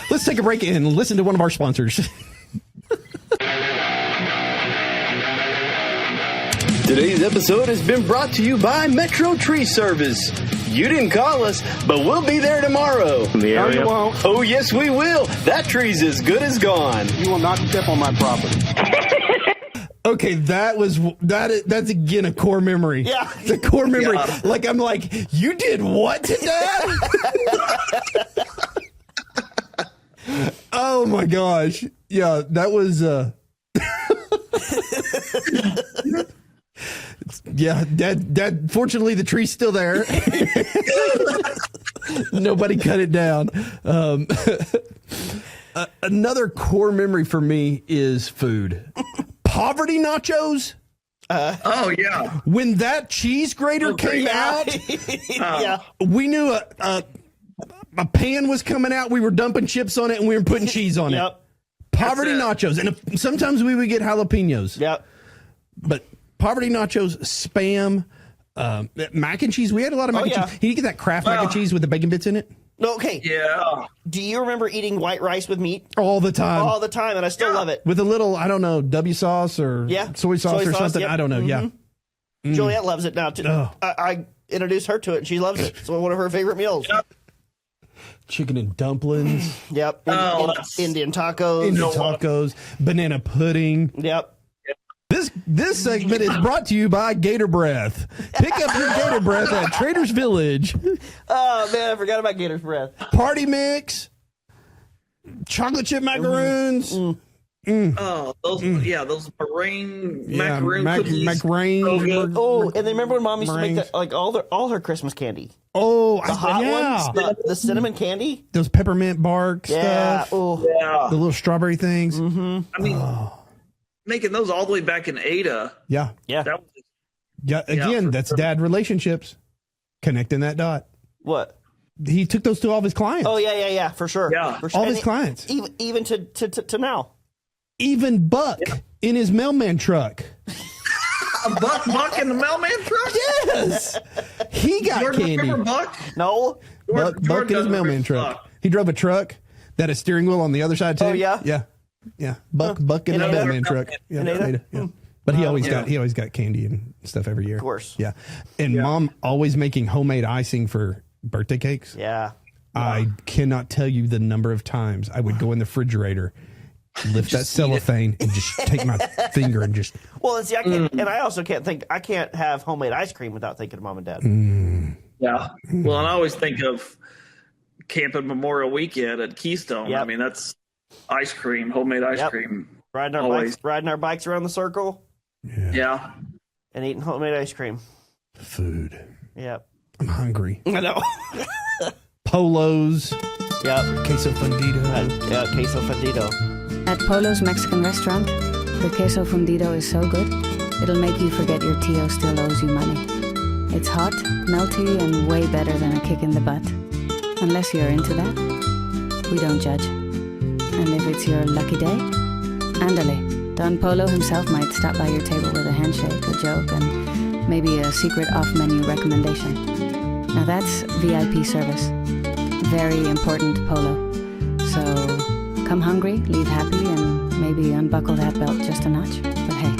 Let's take a break and listen to one of our sponsors. Today's episode has been brought to you by Metro Tree Service. You didn't call us, but we'll be there tomorrow. No, you won't. Oh, yes, we will. That tree's as good as gone. You will not step on my property. Okay, that's again a core memory. Yeah. It's a core memory. Yeah. Like, I'm like, you did what to Dad? Oh my gosh. Yeah, that was yeah, Dad, fortunately the tree's still there. Nobody cut it down. Another core memory for me is food. Poverty nachos. Oh yeah. When that cheese grater came out, we knew a pan was coming out. We were dumping chips on it and we were putting cheese on it. Poverty nachos, and sometimes we would get jalapenos. Yep. But poverty nachos, Spam, mac and cheese. We had a lot of mac and cheese. You get that Kraft mac and cheese with the bacon bits in it. Okay. Yeah. Do you remember eating white rice with meat? All the time. All the time, and I still love it. With a little, I don't know, W sauce or soy sauce or something. Yep. I don't know. Yeah. Juliet loves it now, too. Oh. I introduced her to it, and she loves it. It's one of her favorite meals. Yep. Chicken and dumplings. Yep. Indian tacos. Indian tacos. Banana pudding. Yep. This segment is brought to you by GatorBreath. Pick up your GatorBreath at Trader's Village. Oh, man, I forgot about Gator's Breath. Party mix. Chocolate chip macaroons. Oh, those meringue macaroon cookies. Macaroon. Oh, and then remember when Mom used to make that, like all her Christmas candy? Oh, the hot ones, the cinnamon candy, those peppermint bark stuff. Oh, yeah, the little strawberry things. Mm-hmm. I mean, making those all the way back in Ada. Yeah. Again, that's dad relationships. Connecting that dot. What? He took those to all of his clients. Oh yeah, for sure. Yeah, for sure. All of his clients, even to now. Even Buck in his mailman truck. A Buck in the mailman truck? Yes. He got Jordan, candy. Remember Buck? No. Buck in his mailman truck. He drove a truck that had a steering wheel on the other side too. Oh yeah. Yeah. Buck in the mailman truck. Yeah. But he always got candy and stuff every year. Of course. Yeah. And Mom always making homemade icing for birthday cakes. Yeah. I cannot tell you the number of times I would go in the refrigerator, lift that cellophane, and just take my finger and just. Well, see, I can't, and I also I can't have homemade ice cream without thinking of Mom and Dad. Yeah. Well, and I always think of camping Memorial Weekend at Keystone. Yep. I mean, that's ice cream, homemade ice cream. Riding our bikes around the circle. Yeah. And eating homemade ice cream. Food. Yep. I'm hungry. I know. Polos. Yep. Queso fundido. Queso fundido. At Polo's Mexican restaurant, the queso fundido is so good, it'll make you forget your Tio still owes you money. It's hot, melty, and way better than a kick in the butt. Unless you're into that, we don't judge. And if it's your lucky day, andale. Don Polo himself might stop by your table with a handshake, a joke, and maybe a secret off-menu recommendation. Now that's VIP service. Very important Polo. So come hungry, leave happy, and maybe unbuckle that belt just a notch. But hey,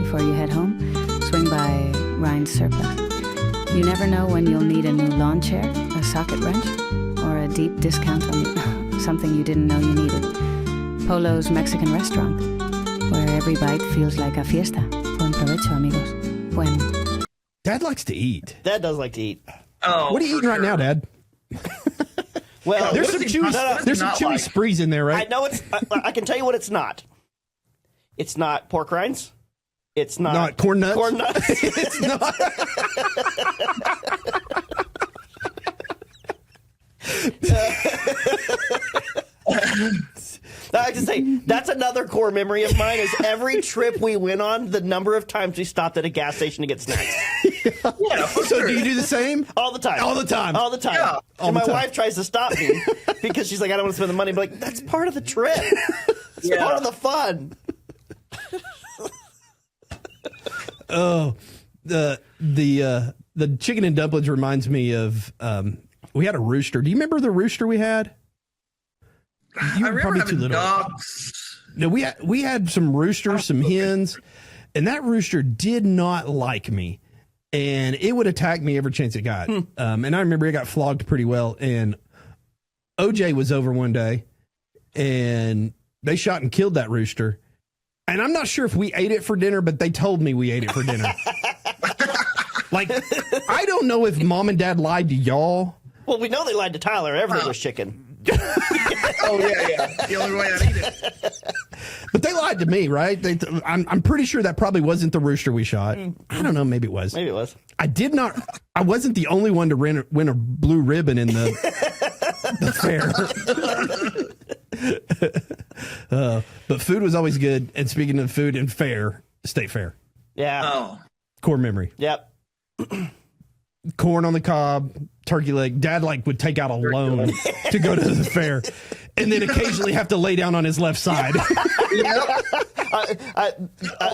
before you head home, swing by Ryan's Surplus. You never know when you'll need a new lawn chair, a socket wrench, or a deep discount on something you didn't know you needed. Polo's Mexican restaurant, where every bite feels like a fiesta. Buen provecho, amigos. Buen. Dad likes to eat. Dad does like to eat. Oh, what are you eating right now, Dad? Well, there's some chewy sprees in there, right? I know it's. I can tell you what it's not. It's not pork rinds. It's not corn nuts. Corn nuts. It's not. I have to say, that's another core memory of mine is every trip we went on, the number of times we stopped at a gas station to get snacks. Yeah, so do you do the same? All the time. All the time. All the time. Yeah, and my wife tries to stop me because she's like, I don't want to spend the money. But like, that's part of the trip. It's part of the fun. Oh, the chicken and dumplings reminds me of we had a rooster. Do you remember the rooster we had? You were probably too little. Dogs. No, we had some roosters, some hens, and that rooster did not like me, and it would attack me every chance it got. And I remember it got flogged pretty well. And OJ was over one day, and they shot and killed that rooster. And I'm not sure if we ate it for dinner, but they told me we ate it for dinner. Like, I don't know if Mom and Dad lied to y'all. Well, we know they lied to Tyler. Everything was chicken. Oh, yeah. The only way I'd eat it. But they lied to me, right? I'm pretty sure that probably wasn't the rooster we shot. I don't know. Maybe it was. Maybe it was. I wasn't the only one to win a blue ribbon in the fair. But food was always good. And speaking of food and fair, state fair. Yeah. Oh. Core memory. Yep. Corn on the cob, turkey leg. Dad would take out a loan to go to the fair, and then occasionally have to lay down on his left side.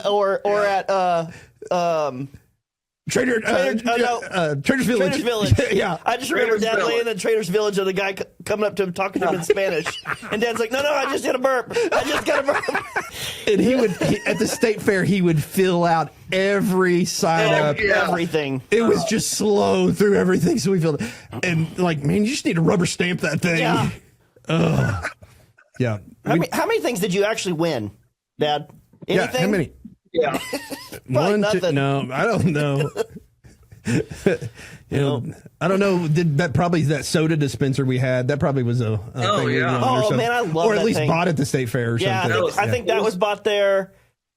Or at Trader's Village. Trader's Village. Yeah. I just remember Dad laying in Trader's Village and the guy coming up to him talking to him in Spanish. And Dad's like, no, I just did a burp. I just got a burp. And at the state fair, he would fill out every sign up. Everything. It was just slow through everything. So we filled it. And man, you just need to rubber stamp that thing. Yeah. Yeah. How many things did you actually win, Dad? Anything? Yeah, how many? Yeah. One, two, no, I don't know. I don't know. That probably that soda dispenser we had. That probably was a thing. We won or something. Man, I love that. Or at least thing. bought at the state fair or something. I think that was bought there.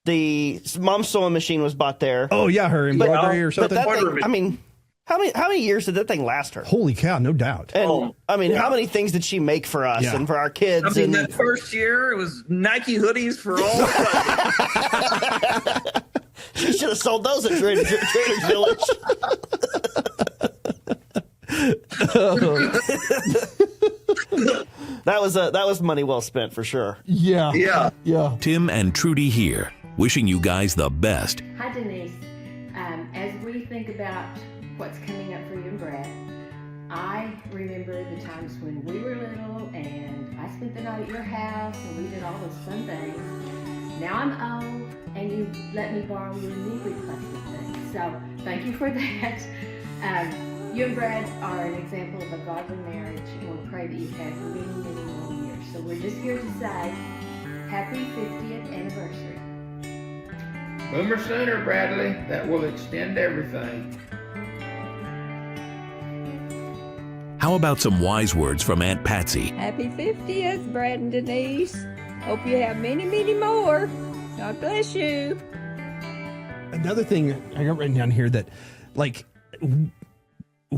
The mom's sewing machine was bought there. Oh yeah, her embroidery or something. But that thing, how many years did that thing last her? Holy cow, no doubt. And how many things did she make for us and for our kids? That first year it was Nike hoodies for all. She should have sold those at Trader's Village. That was money well spent for sure. Yeah. Tim and Trudy here, wishing you guys the best. Hi, Denise. As we think about what's coming up for you and Brad, I remember the times when we were little and I spent the night at your house and we did all those fun things. Now I'm old and you let me borrow your knee replacement thing. So thank you for that. You and Brad are an example of a godly marriage, and we pray that you've had many, many more years. So we're just here to say happy 50th anniversary. Boomer sooner, Bradley. That will extend everything. How about some wise words from Aunt Patsy? Happy 50th, Brad and Denise. Hope you have many, many more. God bless you. Another thing I got written down here that,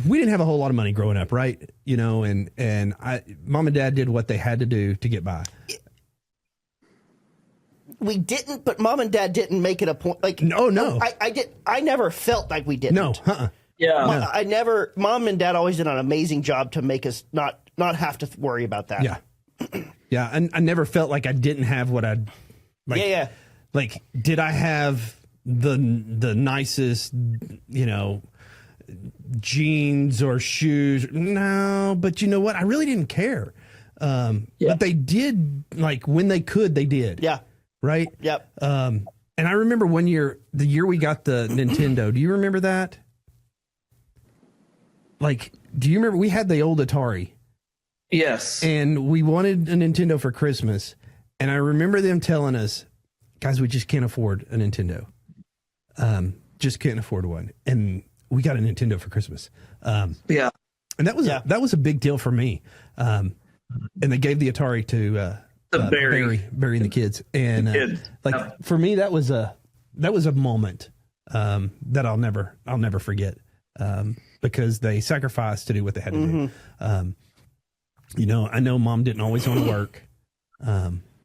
we didn't have a whole lot of money growing up, right? And Mom and Dad did what they had to do to get by. We didn't, but Mom and Dad didn't make it a point. No. I never felt like we didn't. No. Yeah. I never. Mom and Dad always did an amazing job to make us not have to worry about that. Yeah. Yeah. And I never felt like I didn't have what I'd like. Yeah. Like, did I have the nicest, jeans or shoes? No, but you know what? I really didn't care. But they did, when they could, they did. Yeah. Right? Yep. And I remember one year, the year we got the Nintendo. Do you remember that? Like, do you remember we had the old Atari? Yes. And we wanted a Nintendo for Christmas. And I remember them telling us, guys, we just can't afford a Nintendo. Just can't afford one. And we got a Nintendo for Christmas. Yeah. And that was a big deal for me. And they gave the Atari to Barry and the kids. And for me, that was a moment that I'll never forget. Because they sacrificed to do what they had to do. I know Mom didn't always want to work,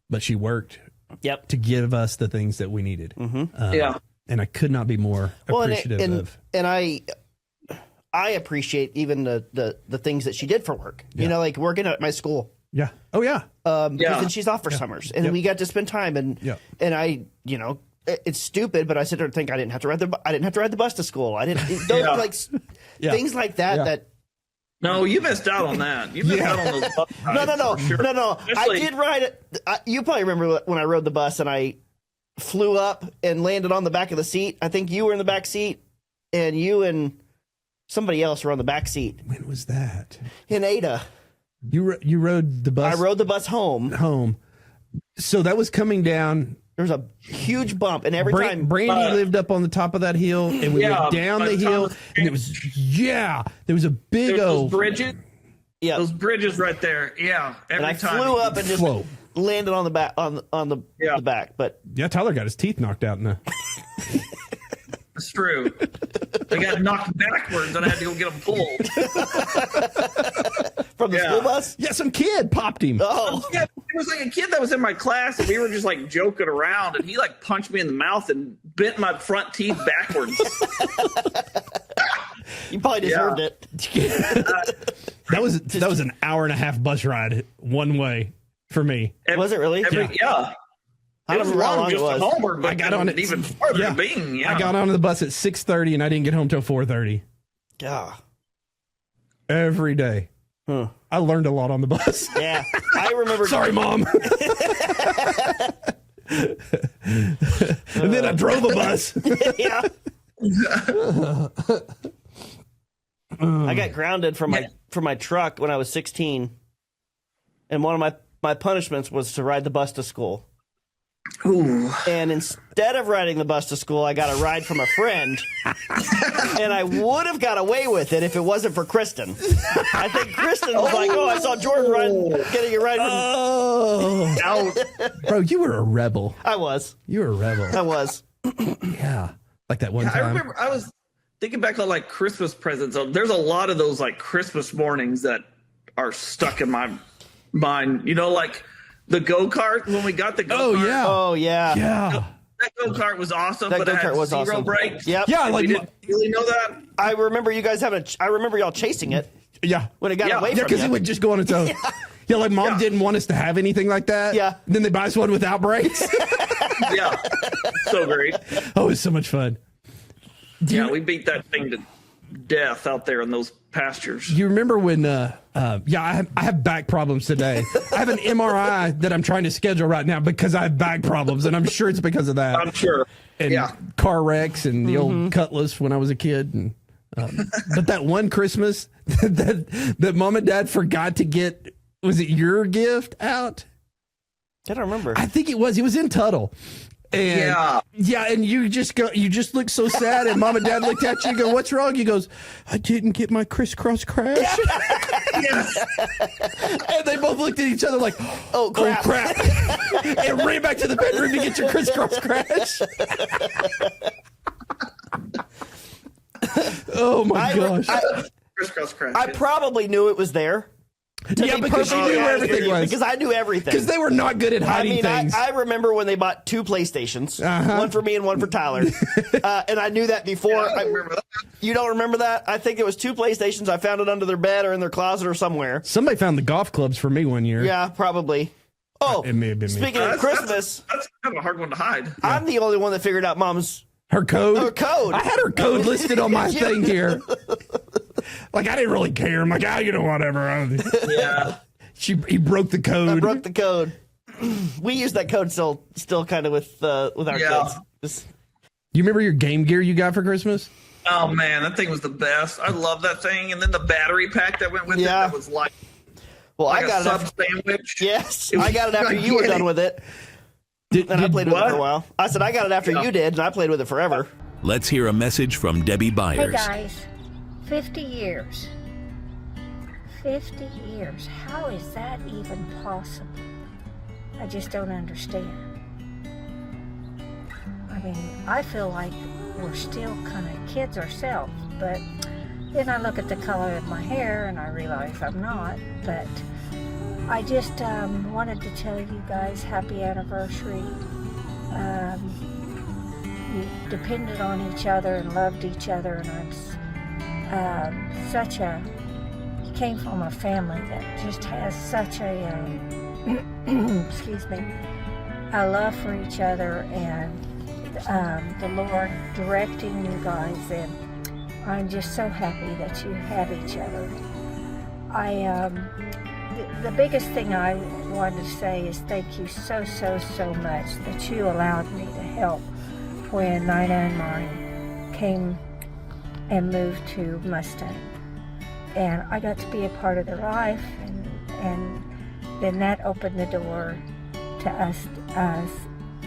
but she worked to give us the things that we needed. And I could not be more appreciative of. And I appreciate even the things that she did for work. You know, like working at my school. Yeah. Oh yeah. Because she's off for summers, and we got to spend time. And I, it's stupid, but I sit there and think I didn't have to ride the bus to school. I didn't things like that. That no, you missed out on that. You missed out on those bus rides. No. I did ride it. You probably remember when I rode the bus and I flew up and landed on the back of the seat. I think you were in the back seat, and you and somebody else were on the back seat. When was that? In Ada. You rode the bus. I rode the bus home. So that was coming down. There was a huge bump, and every time Brandy lived up on the top of that hill, and we went down the hill, and it was there was a big old those bridges. Yeah, those bridges right there. Yeah, and I flew up and just landed on the back on the back. But Tyler got his teeth knocked out in a. It's true. They got knocked backwards, and I had to go get them pulled. From the school bus? Yeah, some kid popped him. Oh. Yeah, it was like a kid that was in my class, and we were just like joking around, and he like punched me in the mouth and bent my front teeth backwards. You probably deserved it. That was an hour and a half bus ride one way for me. Was it really? Yeah. It was long just to Homer, but I got on it even farther to Bing. Yeah. I got on the bus at 6:30 and I didn't get home till 4:30. Yeah. Every day. Huh. I learned a lot on the bus. Yeah. I remember. Sorry, Mom. And then I drove a bus. Yeah. I got grounded from my truck when I was 16. And one of my punishments was to ride the bus to school. Ooh. And instead of riding the bus to school, I got a ride from a friend. And I would have got away with it if it wasn't for Kristen. I think Kristen was like, "Oh, I saw Jordan getting a ride from." Oh, bro, you were a rebel. I was. You were a rebel. I was. Yeah, like that one time. I remember I was thinking back on like Christmas presents. There's a lot of those like Christmas mornings that are stuck in my mind. Like. The go-kart, when we got the go-kart. Oh, yeah. Yeah. That go-kart was awesome, that but it had was zero awesome. brakes. Yep. Yeah, we didn't really know that. I remember you guys I remember y'all chasing it. Yeah. When it got away from you. Yeah, because it would just go on its own. Yeah, like Mom didn't want us to have anything like that. Yeah. Then they buy us one without brakes. Yeah. So great. Oh, it was so much fun. We beat that thing to death out there in those pastures. You remember when I have back problems today. I have an MRI that I'm trying to schedule right now because I have back problems, and I'm sure it's because of that. I'm sure. And car wrecks and the old Cutlass when I was a kid. And but that one Christmas that Mom and Dad forgot to get, was it your gift out? I don't remember. I think it was. It was in Tuttle. And and you just look so sad, and Mom and Dad looked at you and go, "What's wrong?" He goes, "I didn't get my crisscross crash." Yes. And they both looked at each other like, "Oh crap!" And ran back to the bedroom to get your crisscross crash. Oh my gosh! Crisscross crash. I probably knew it was there. Because you knew everything was. Because I knew everything. Because they were not good at hiding things. I remember when they bought 2 PlayStations, one for me and one for Tyler. And I knew that before. I remember that. You don't remember that? I think it was 2 PlayStations. I found it under their bed or in their closet or somewhere. Somebody found the golf clubs for me one year. Yeah, probably. Oh, it may have been speaking of Christmas. That's kind of a hard one to hide. I'm the only one that figured out Mom's... Her code? Her code. I had her code listed on my thing here. Like, I didn't really care. I'm like, whatever. Yeah. He broke the code. I broke the code. We use that code still kind of with our kids. You remember your Game Gear you got for Christmas? Oh man, that thing was the best. I love that thing. And then the battery pack that went with it, that was like, I got a sub sandwich. Yes, I got it after you were done with it. And I played with it for a while. I said I got it after you did, and I played with it forever. Let's hear a message from Debbie Byers. Hey guys, 50 years. 50 years. How is that even possible? I just don't understand. I mean, I feel like we're still kind of kids ourselves, but then I look at the color of my hair and I realize I'm not. But I just wanted to tell you guys happy anniversary. You depended on each other and loved each other, and I'm you came from a family that just has such a, excuse me, a love for each other, and the Lord directing you guys, and I'm just so happy that you have each other. The biggest thing I wanted to say is thank you so much that you allowed me to help when Nina and mine came and moved to Mustang. And I got to be a part of their life, and then that opened the door to us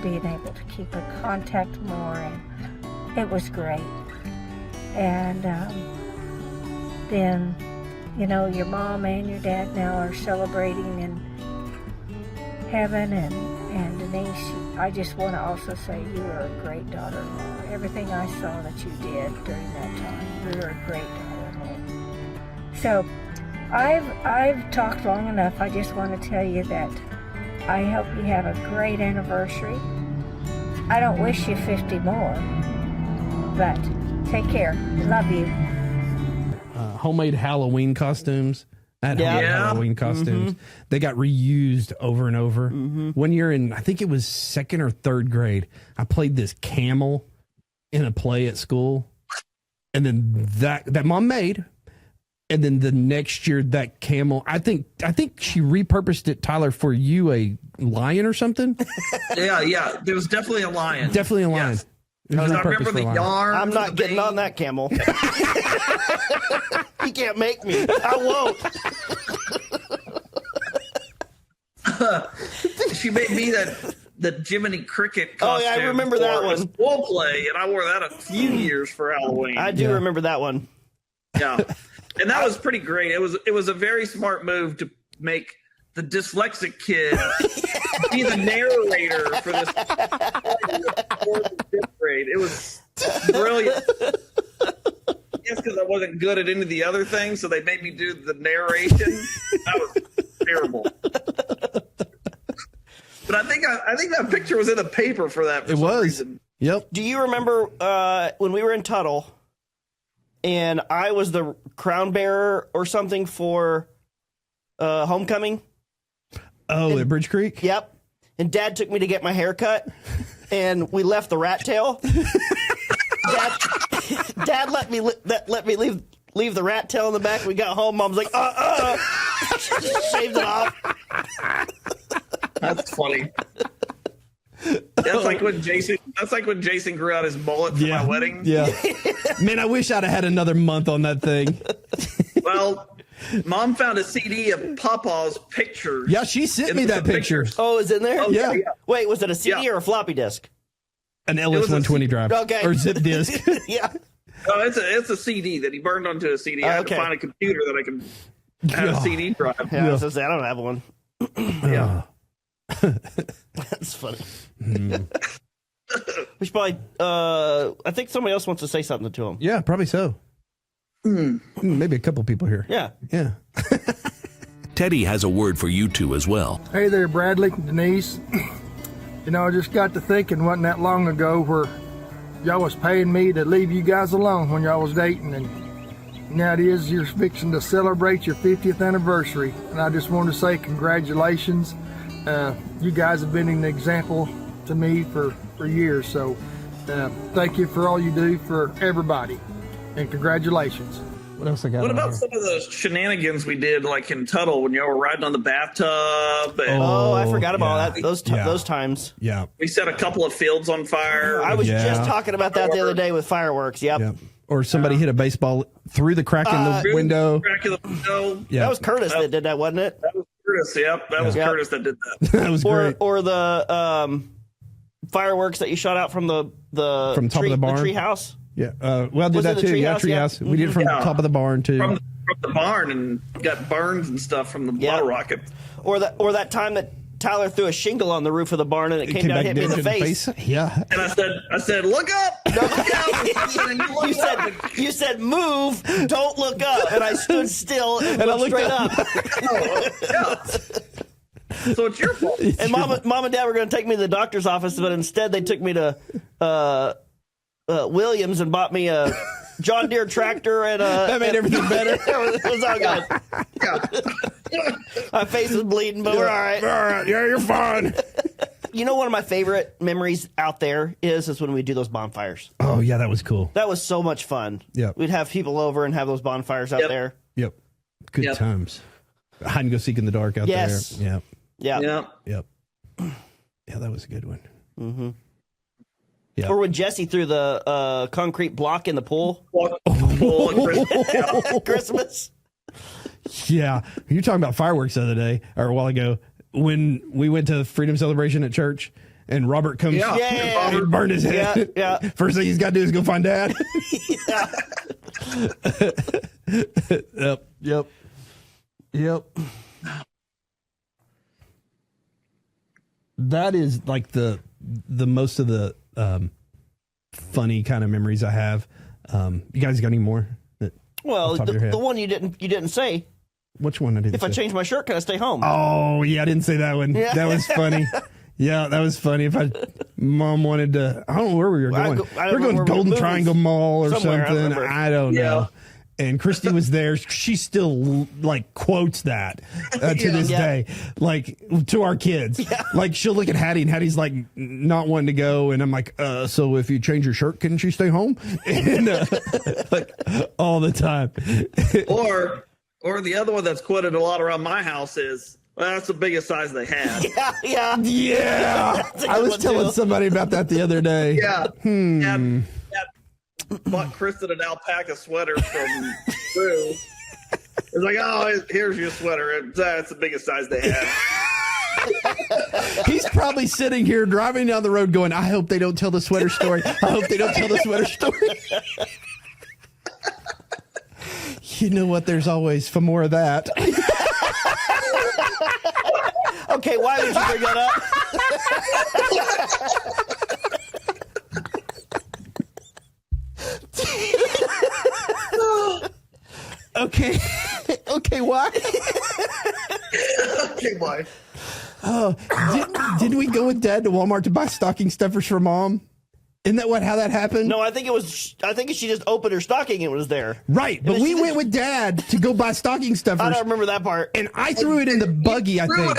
being able to keep in contact more, and it was great. And then, you know, your mom and your dad now are celebrating in heaven, and Denise, I just want to also say you are a great daughter-in-law. Everything I saw that you did during that time, you were a great daughter-in-law. So I've talked long enough. I just want to tell you that I hope you have a great anniversary. I don't wish you 50 more, but take care. Love you. Homemade Halloween costumes. I had homemade Halloween costumes. They got reused over and over. One year in, I think it was 2nd or 3rd grade, I played this camel in a play at school. And then that mom made. And then the next year, that camel, I think she repurposed it, Tyler, for you, a lion or something. Yeah. There was definitely a lion. Definitely a lion. Yes. I remember the yarn. I'm not getting on that camel. He can't make me. I won't. She made me the Jiminy Cricket costume. Oh yeah, I remember that one. School play, and I wore that a few years for Halloween. I do remember that one. Yeah, and that was pretty great. It was a very smart move to make the dyslexic kid be the narrator for this 4th grade. It was brilliant. Yes, because I wasn't good at any of the other things, so they made me do the narration. That was terrible. But I think that picture was in the paper for that. For some reason. Yep. Do you remember when we were in Tuttle, and I was the crown bearer or something for homecoming? Oh, at Bridge Creek? Yep. And Dad took me to get my hair cut, and we left the rat tail. Dad let me leave the rat tail in the back. We got home. Mom's like, shaved it off. That's funny. That's like when Jason grew out his mullet for my wedding. Yeah. Man, I wish I'd have had another month on that thing. Well, Mom found a CD of Pawpaw's pictures. Yeah, she sent me that picture. Oh, is it in there? Oh, yeah. Wait, was it a CD or a floppy disk? An LS-120 drive. Okay. Or zip disk. Yeah. Oh, it's a CD that he burned onto a CD. I had to find a computer that I could have a CD drive. Yeah, I was gonna say, I don't have one. Yeah. That's funny. We should probably, I think somebody else wants to say something to him. Yeah, probably so. Maybe a couple people here. Yeah. Yeah. Teddy has a word for you two as well. Hey there, Bradley, Denise. You know, I just got to thinking, wasn't that long ago, where y'all was paying me to leave you guys alone when y'all was dating, and now it is you're fixing to celebrate your 50th anniversary, and I just want to say congratulations. You guys have been an example to me for years, so thank you for all you do for everybody, and congratulations. What else I got? What about some of those shenanigans we did, like in Tuttle, when you were riding on the bathtub? And I forgot about that. Those times. Yeah. We set a couple of fields on fire. I was just talking about that the other day with fireworks. Yep. Or somebody hit a baseball through the crack in the window. That was Curtis that did that, wasn't it? That was Curtis. Yep, that was Curtis that did that. That was great. Or the fireworks that you shot out from the from top of the barn, tree house. Yeah, did that too. Yeah, treehouse. We did it from the top of the barn too. From the barn and got burns and stuff from the bottle rocket. Or that time that Tyler threw a shingle on the roof of the barn and it came down and hit me in the face. Yeah. And I said, look up. You said, move, don't look up. And I stood still and looked straight up. So it's your fault. And mom and dad were going to take me to the doctor's office, but instead they took me to Williams and bought me a John Deere tractor and that made everything better. It was all good. My face is bleeding, but we're all right. All right, yeah, you're fine. You know, one of my favorite memories out there is when we do those bonfires. Oh yeah, that was cool. That was so much fun. Yeah, we'd have people over and have those bonfires out there. Yep, good times. Hide and go seek in the dark out there. Yep. Yeah. Yep. Yeah, that was a good one. Mm-hmm. Yeah. Or when Jesse threw the concrete block in the pool. Christmas. Yeah. You're talking about fireworks the other day, or a while ago, when we went to Freedom Celebration at church and Robert comes and burned his head. Yeah. First thing he's got to do is go find Dad. Yep. That is like the most of the funny kind of memories I have. You guys got any more? Well, the one you didn't say. Which one I didn't If say? I change my shirt, can I stay home? Oh, yeah, I didn't say that one. Yeah. That was funny. Yeah, that was funny. Mom wanted to, I don't know where we were going. We're going to Golden Triangle Mall or something. I don't know. And Christy was there. She still like quotes that to this day, like to our kids. Yeah. Like she'll look at Hattie and Hattie's like not wanting to go. And I'm like, so if you change your shirt, can she stay home? And like all the time. Or the other one that's quoted a lot around my house is, well, that's the biggest size they had. Yeah. I was telling somebody about that the other day. Yeah. Bought Kristen an alpaca sweater from Drew. It's like, oh, here's your sweater. That's the biggest size they had. He's probably sitting here driving down the road going, I hope they don't tell the sweater story. I hope they don't tell the sweater story. You know what? There's always for more of that. Okay, why would you bring that up? Okay, why? Okay, why? Oh, did we go with Dad to Walmart to buy stocking stuffers for Mom? Isn't that how that happened? No, I think she just opened her stocking and it was there. Right, but we went with Dad to go buy stocking stuffers. I don't remember that part. And I threw it in the buggy, I think.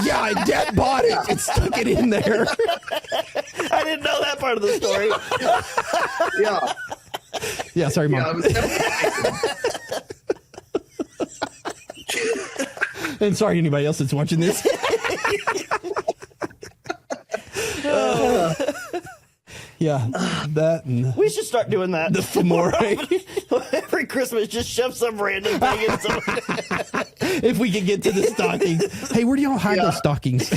Yeah, Dad bought it and stuck it in there. I didn't know that part of the story. Yeah. Yeah, sorry, Mom. And sorry, anybody else that's watching this. Yeah, that. And we should start doing that. The Famore. Every Christmas, just shove some random thing in some. If we could get to the stockings. Hey, where do y'all hide those stockings?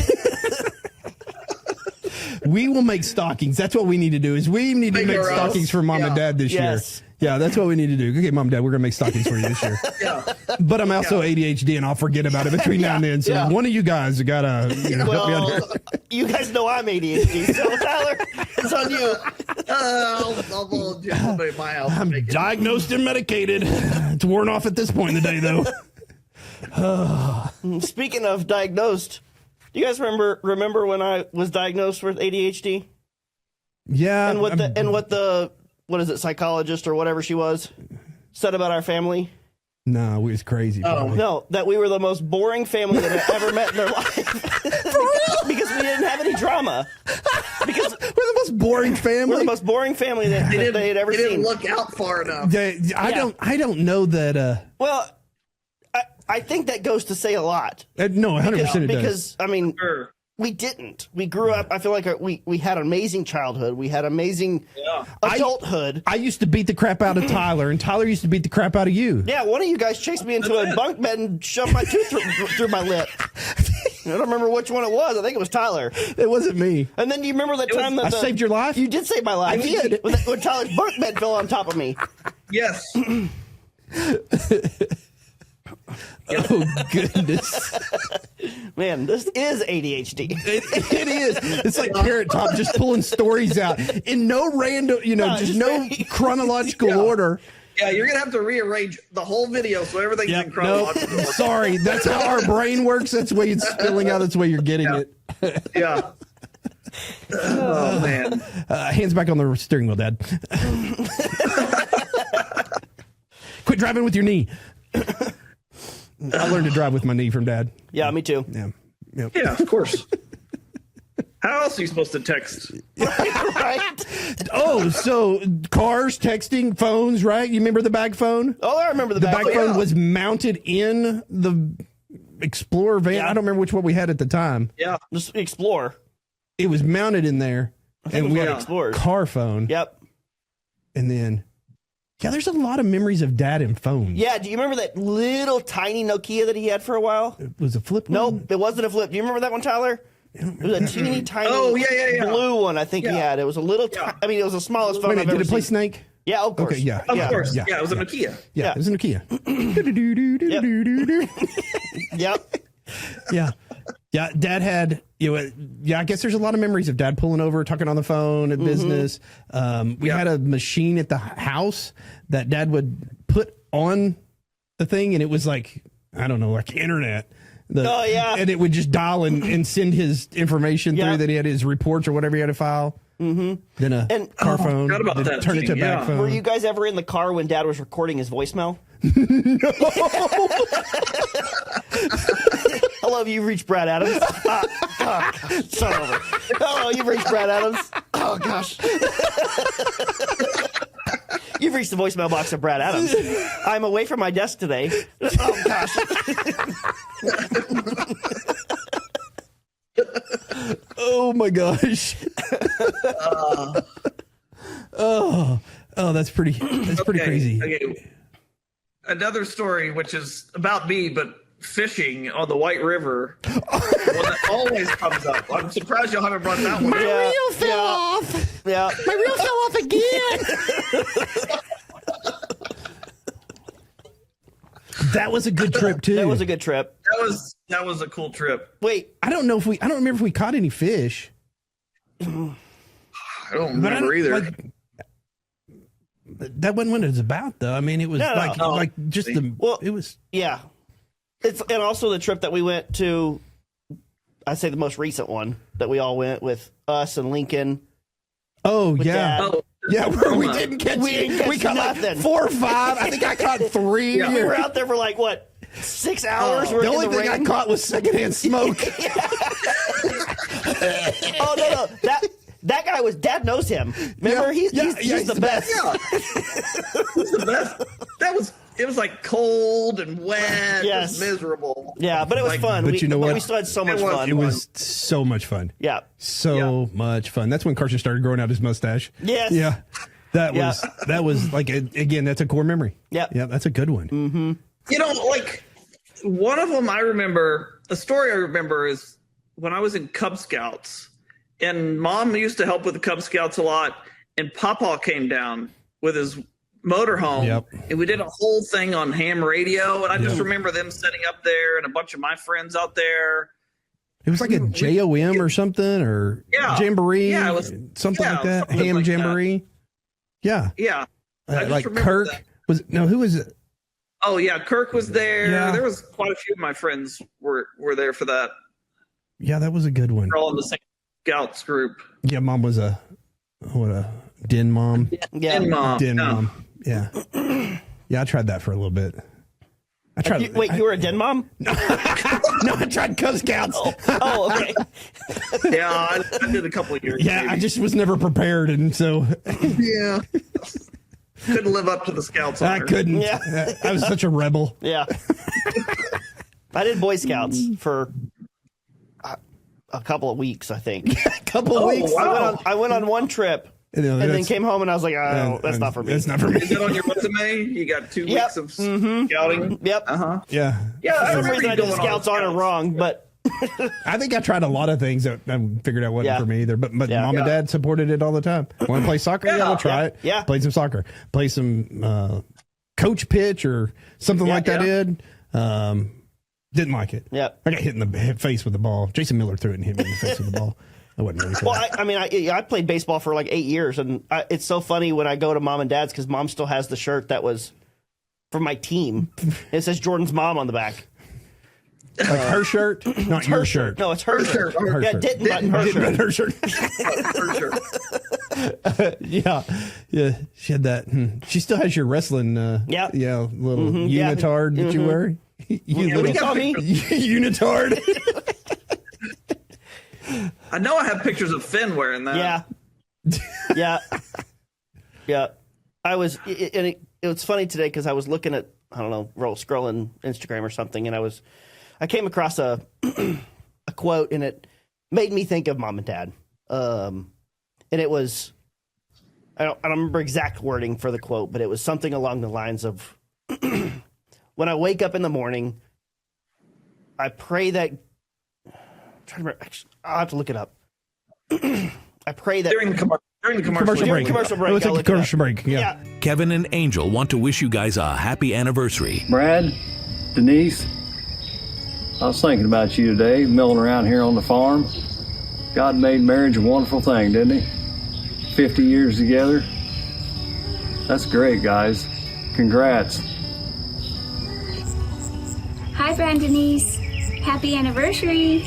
We will make stockings. That's what we need to do. Is we need to make stockings for Mom and Dad this year. Yeah, that's what we need to do. Okay, Mom and Dad, we're going to make stockings for you this year. But I'm also ADHD, and I'll forget about it between now and then. So one of you guys got to help me out here. You guys know I'm ADHD, so Tyler, it's on you. I'll volunteer somebody at my house. I'm diagnosed and medicated. It's worn off at this point in the day, though. Speaking of diagnosed, do you guys remember when I was diagnosed with ADHD? Yeah. And what the psychologist or whatever she was said about our family? No, it was crazy. Probably. No, that we were the most boring family that had ever met in their life. because we didn't have any drama. Because we're the most boring family. We're the most boring family that they had ever seen. They didn't look out far enough. I don't know that. Well, I think that goes to say a lot. No, 100% it does. Because I mean, we didn't. We grew up. I feel like we had an amazing childhood. We had amazing adulthood. I used to beat the crap out of Tyler, and Tyler used to beat the crap out of you. Yeah, one of you guys chased me into a bunk bed and shoved my tooth through my lip. I don't remember which one it was. I think it was Tyler. It wasn't me. And then do you remember that time that I saved your life? You did save my life. I did. When Tyler's bunk bed fell on top of me. Yes. Oh, goodness. Man, this is ADHD. It is. It's like Carrot Top just pulling stories out in no random, just no chronological order. Yeah, you're going to have to rearrange the whole video so everything's in chronological order. Sorry, that's how our brain works. That's the way it's spilling out. That's the way you're getting it. Yeah. Oh, man. Hands back on the steering wheel, Dad. Quit driving with your knee. I learned to drive with my knee from Dad. Yeah, me too. Yeah. Yep. Yeah, of course. How else are you supposed to text? Right? Oh, so cars, texting, phones, right? You remember the bag phone? Oh, I remember the bag phone. The bag phone was mounted in the Explorer van. Yeah. I don't remember which one we had at the time. Yeah, just Explorer. It was mounted in there. And we had a car phone. Yep. And then... Yeah, there's a lot of memories of Dad and phones. Yeah, do you remember that little tiny Nokia that he had for a while? It was a flip one? Nope, it wasn't a flip. Do you remember that one, Tyler? It was a teeny tiny blue one I think he had. It was a little, I mean, it was the smallest phone I've ever seen. Did it play Snake? Yeah, of course. Okay, yeah. Of course. Yeah, it was a Nokia. Yeah, it was a Nokia. Yep. Yeah. Yeah, Dad had, I guess there's a lot of memories of Dad pulling over, talking on the phone at business. We had a machine at the house that Dad would put on the thing, and it was like, I don't know, like internet. And it would just dial and send his information through that he had his reports or whatever he had to file. Mm-hmm. Then a car phone. Forgot about that turn it to a bag phone. Were you guys ever in the car when Dad was recording his voicemail? No. Hello, you've reached Brad Adams. Start over. Hello, you've reached Brad Adams. Oh, gosh. You've reached the voicemail box of Brad Adams. I'm away from my desk today. Oh, gosh. Oh, my gosh. Oh, that's pretty crazy. Okay. Another story, which is about me, but fishing on the White River. One that always comes up. I'm surprised y'all haven't brought that one. My reel fell off. Yeah. My reel fell off again. That was a good trip too. That was a good trip. That was a cool trip. Wait, I don't remember if we caught any fish. I don't remember either. Like, that wasn't what it was about, though. I mean, it was it was. Yeah. And also the trip that we went to, I'd say the most recent one that we all went with us and Lincoln. Oh, yeah. Dad. Yeah, where we didn't catch we caught nothing. Like 4 or 5. I think I caught 3. Yeah. We were out there for like, what, 6 hours? The only thing I caught was secondhand smoke. Oh, no. That guy was, Dad knows him. Remember, he's the best. Yeah. He's the best. It was like cold and wet. Yes. It was miserable. Yeah, but it was fun. But you know what? We still had so much fun. It was so much fun. Yeah. So much fun. That's when Carson started growing out his mustache. Yes. Yeah. That was like, again, that's a core memory. Yeah. Yeah, that's a good one. Mm-hmm. You know, like one of them the story I remember is when I was in Cub Scouts. And Mom used to help with the Cub Scouts a lot. And Papa came down with his motorhome. And we did a whole thing on ham radio. And I just remember them setting up there and a bunch of my friends out there. It was like a JOM or something, or Jamboree. Yeah, it was something like that. Ham like Jamboree. That. Yeah. Yeah. Like Kirk who was it? Oh yeah, Kirk was there. Yeah. There was quite a few of my friends were there for that. Yeah, that was a good one. We're all in the same Scouts group. Yeah, Mom was a den mom. Yeah. Den mom. Den mom. Yeah. Yeah, I tried that for a little bit. I tried. Wait, you were a den mom? No, I tried Cub Scouts. Oh, okay. Yeah, I did a couple of years. Yeah, maybe. I just was never prepared, and so Yeah. Couldn't live up to the Scouts I honor. couldn't. Yeah. I was such a rebel. Yeah. I did Boy Scouts for a couple of weeks, I think. A couple of weeks. Wow. I went on one trip and then came home and I was like, oh, that's not for me. That's not for me. Is that on your resume? You got 2 weeks of scouting? Yep. Uh-huh. Yeah. Yeah, I For some remember reason you I did going the on Scouts honor wrong, but I think I tried a lot of things that I figured out wasn't Yeah. for me either. But Mom Yeah. and Dad supported it all the time. Want to play soccer? Yeah, we'll try it. Yeah. Played some soccer. Play some coach pitch or something like that. Did. Didn't like it. Yeah. I got hit in the face with the ball. Jason Miller threw it and hit me in the face with the ball. I wasn't really cool. Well, I played baseball for like 8 years, and it's so funny when I go to Mom and Dad's because Mom still has the shirt that was from my team. It says Jordan's mom on the back. Like her shirt, not your shirt. No, it's her shirt. Her Yeah, shirt. Denton button her Didn't shirt. her shirt. Yeah. She had that. She still has your wrestling. Little unitard that you wear. You saw me? Unitard. I know I have pictures of Finn wearing that. Yeah. Yeah. I was, it was funny today because I was looking at, I don't know, scrolling Instagram or something, and I came across a quote, and it made me think of Mom and Dad. And it was, I don't remember exact wording for the quote, but it was something along the lines of, when I wake up in the morning, I pray that, I'll have to look it up. I pray that During the commercial break. I'll look it up. Yeah. Kevin and Angel want to wish you guys a happy anniversary. Brad, Denise, I was thinking about you today, milling around here on the farm. God made marriage a wonderful thing, didn't he? 50 years together. That's great, guys. Congrats. Hi, Brad and Denise. Happy anniversary.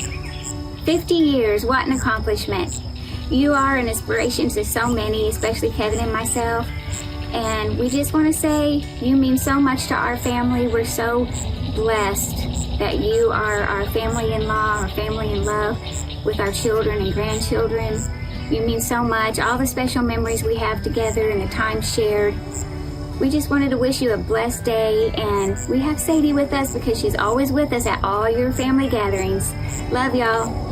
50 years, what an accomplishment. You are an inspiration to so many, especially Kevin and myself. And we just want to say you mean so much to our family. We're so blessed that you are our family-in-law, our family in love with our children and grandchildren. You mean so much. All the special memories we have together and the time shared. We just wanted to wish you a blessed day, and we have Sadie with us because she's always with us at all your family gatherings. Love y'all.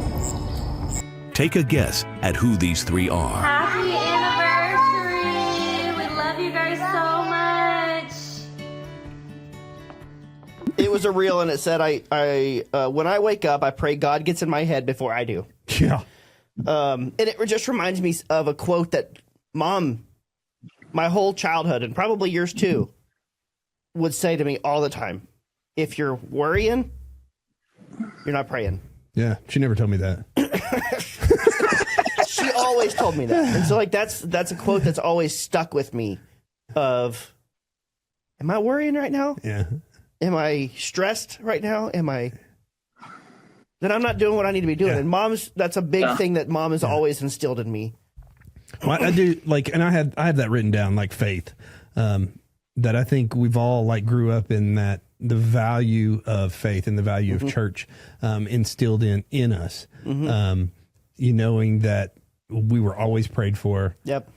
Take a guess at who these three are. Happy anniversary! We love you guys so much. It was a reel, and it said, "I when I wake up, I pray God gets in my head before I do." Yeah. And it just reminds me of a quote that Mom, my whole childhood, and probably yours too, would say to me all the time: "If you're worrying, you're not praying." Yeah. She never told me that. She always told me that, and so like that's a quote that's always stuck with me. Am I worrying right now? Yeah. Am I stressed right now? Am I? Then I'm not doing what I need to be doing. Yeah. And that's a big thing that Mom has always instilled in me. Well, I do and I have that written down, like faith, that I think we've all like grew up in that, the value of faith and the value of church, instilled in us, knowing that we were always prayed for. Yep.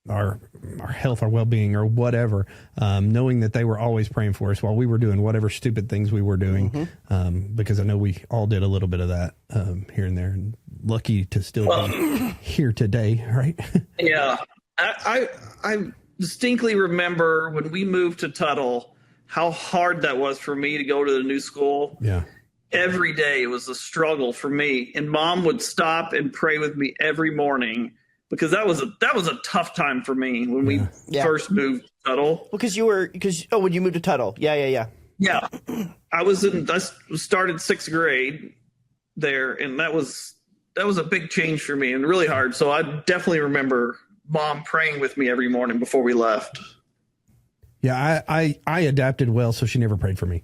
Our health, our well-being, or whatever, knowing that they were always praying for us while we were doing whatever stupid things we were doing, because I know we all did a little bit of that here and there, and lucky to still be here today, right? Yeah. I distinctly remember when we moved to Tuttle, how hard that was for me to go to the new school. Yeah. Every day it was a struggle for me, and Mom would stop and pray with me every morning, because that was a tough time for me when we first moved to Tuttle. When you moved to Tuttle. Yeah. Yeah. I started 6th grade there, and that was a big change for me and really hard. So I definitely remember Mom praying with me every morning before we left. Yeah, I adapted well, so she never prayed for me.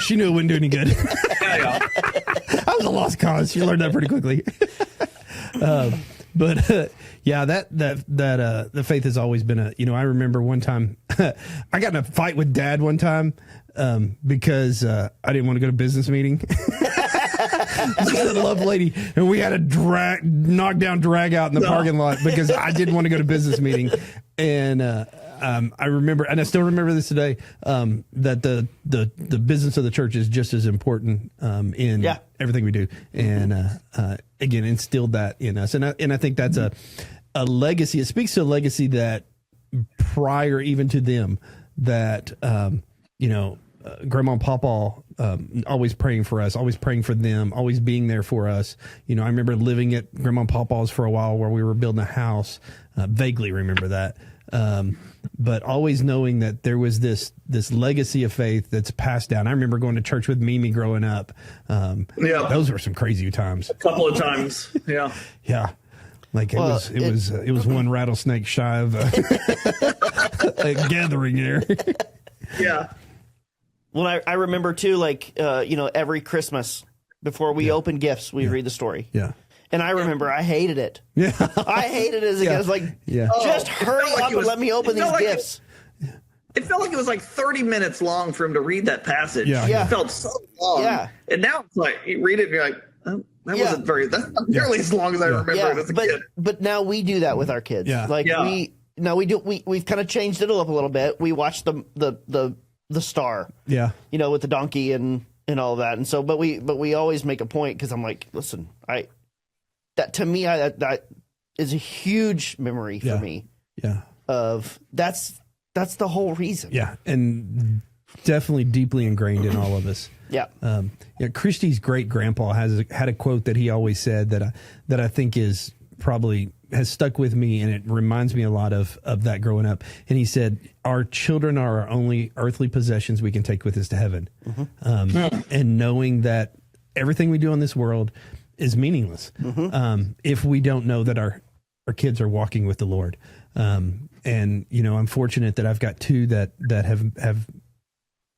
She knew it wouldn't do any good. I was a lost cause. She learned that pretty quickly. But yeah, the faith has always been I remember one time I got in a fight with Dad one time because I didn't want to go to business meeting. This love lady, and we had a knock down drag out in the parking lot because I didn't want to go to business meeting. And I remember, and I still remember this today, that the business of the church is just as important in everything we do. And again, instilled that in us. And I think that's a legacy. It speaks to a legacy that prior even to them, that Grandma and Papa always praying for us, always praying for them, always being there for us. I remember living at Grandma and Papa's for a while where we were building a house. Vaguely remember that. But always knowing that there was this legacy of faith that's passed down. I remember going to church with Mimi growing up. Those were some crazy times. A couple of times. Yeah. Yeah. Like it was one rattlesnake shy of a gathering there. Yeah. Well, I remember too, every Christmas before we open gifts, we read the story. Yeah. And I remember I hated it. Yeah. I hated it as a kid. I was like, just hurry up and let me open these gifts. It felt like it was like 30 minutes long for him to read that passage. Yeah. It felt so long. Yeah. And now it's like, you read it and you're like, oh, that's not nearly as long as I remember it as a kid. But now we do that with our kids. Yeah. We've kind of changed it up a little bit. We watch the star. Yeah. With the donkey and all of that. And so, but we always make a point because I'm like, listen, that is a huge memory for me. Yeah. Of that's the whole reason. Yeah. And definitely deeply ingrained in all of us. Yeah. Christy's great grandpa had a quote that he always said that I think is probably has stuck with me, and it reminds me a lot of that growing up. And he said, our children are our only earthly possessions we can take with us to heaven. Mm-hmm. And knowing that everything we do in this world is meaningless if we don't know that our kids are walking with the Lord. And I'm fortunate that I've got two that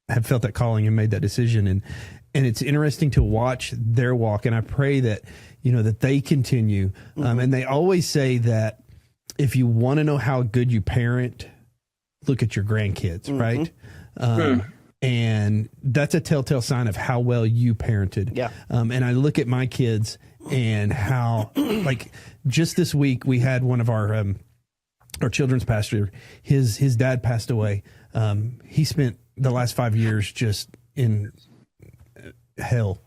have felt that calling and made that decision. And it's interesting to watch their walk. And I pray that, that they continue. And they always say that if you want to know how good you parent, look at your grandkids, right? And that's a telltale sign of how well you parented. Yeah. And I look at my kids and how, like, just this week we had one of our children's pastor, his dad passed away. He spent the last 5 years just in hell.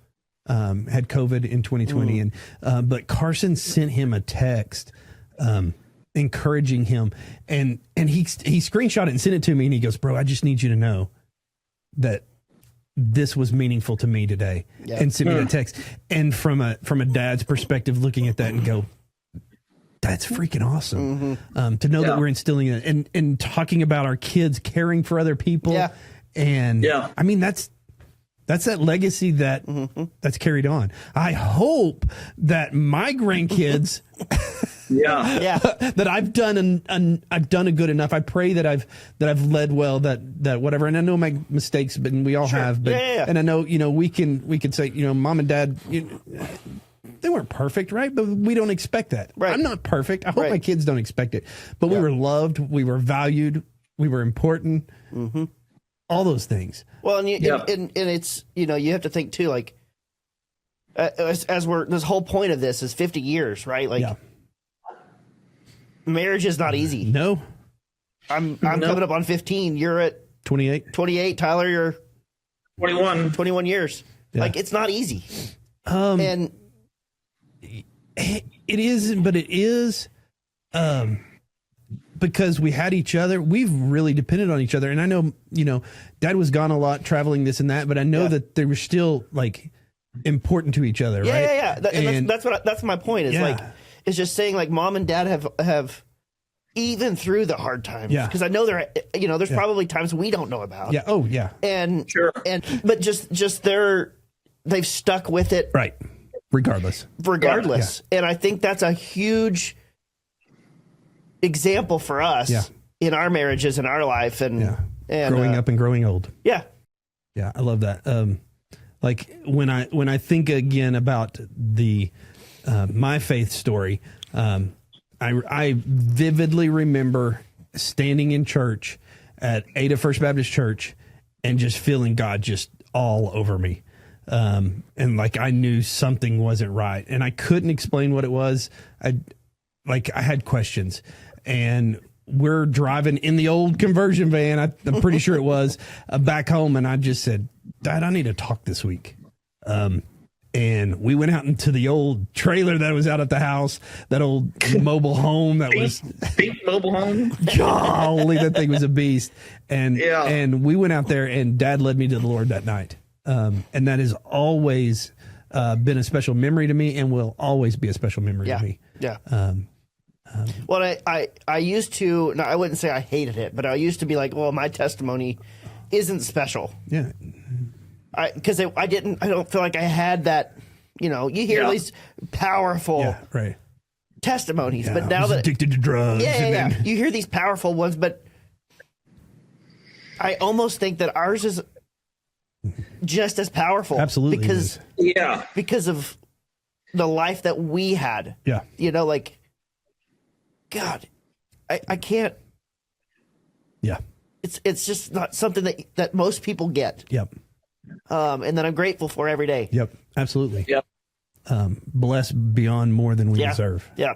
Had COVID in 2020, and but Carson sent him a text encouraging him, and he screenshot it and sent it to me, and he goes, "Bro, I just need you to know that this was meaningful to me today," and sent me that text. And from a dad's perspective, looking at that and go, that's freaking awesome. To know that we're instilling it and talking about our kids caring for other people. Yeah. And I mean, that's that legacy that's carried on. I hope that my grandkids, that I've done a good enough. I pray that I've led well, that whatever. And I know my mistakes, but we all have. But and I know we can say mom and dad. They weren't perfect, right? But we don't expect that. Right. I'm not perfect. I hope my kids don't expect it. But we were loved. We were valued. We were important. All those things. Well, and it's you have to think too, like as we're this whole point of this is 50 years, right? Like marriage is not easy. No, I'm coming up on 15. You're at 28. 28. Tyler, you're 21. 21 years. Yeah. Like it's not easy. And it isn't, but it is. Because we had each other, we've really depended on each other. And I know, Dad was gone a lot, traveling this and that, but I know that they were still like important to each other, right? Yeah. That's my point. Is like, it's just saying like mom and dad have even through the hard times. Yeah. Because I know there's probably times we don't know about. Yeah. Oh yeah. And but just they've stuck with it. Right. Regardless. Yeah. And I think that's a huge example for us in our marriages and our life and growing up and growing old. Yeah. I love that. Like when I think again about the my faith story, I vividly remember standing in church at Ada First Baptist Church and just feeling God just all over me. And like I knew something wasn't right and I couldn't explain what it was. I had questions, and we're driving in the old conversion van. I'm pretty sure it was back home. And I just said, Dad, I need to talk this week. And we went out into the old trailer that was out at the house, that old mobile home that was pink mobile home. Golly, that thing was a beast. And we went out there, and Dad led me to the Lord that night. And that has always been a special memory to me, and will always be a special memory to me. Yeah. Well, I used to, no, I wouldn't say I hated it, but I used to be like, well, my testimony isn't special. Yeah. Because I don't feel like I had that, you hear these powerful testimonies, but now that addicted to drugs. Yeah. You hear these powerful ones, but I almost think that ours is just as powerful. Absolutely. Because of the life that we had. Yeah. Like, God, I can't. Yeah. It's just not something that most people get. Yep. And that I'm grateful for every day. Yep. Absolutely. Yep. Blessed beyond more than we deserve. Yeah.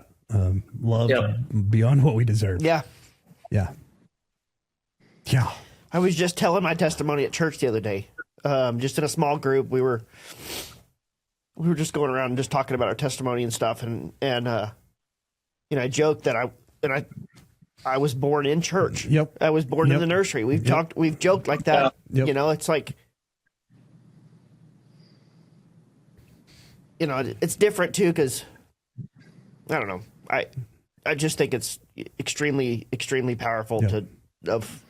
Loved beyond what we deserve. Yeah. Yeah. Yeah. I was just telling my testimony at church the other day. Just in a small group, we were just going around and just talking about our testimony and stuff, and I joked that I was born in church. Yep. I was born in the nursery. We've joked like that. Yep. It's like, it's different too, because I don't know. I just think it's extremely, extremely powerful of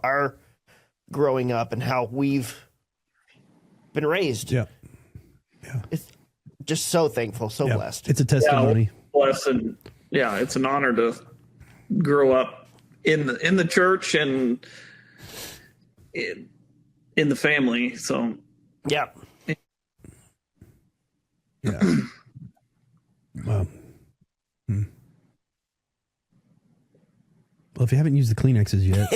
our growing up and how we've been raised. Yeah. It's just so thankful, so blessed. It's a testimony. Blessed, and it's an honor to grow up in the church and in the family. So yeah. Wow. Well, if you haven't used the Kleenexes yet,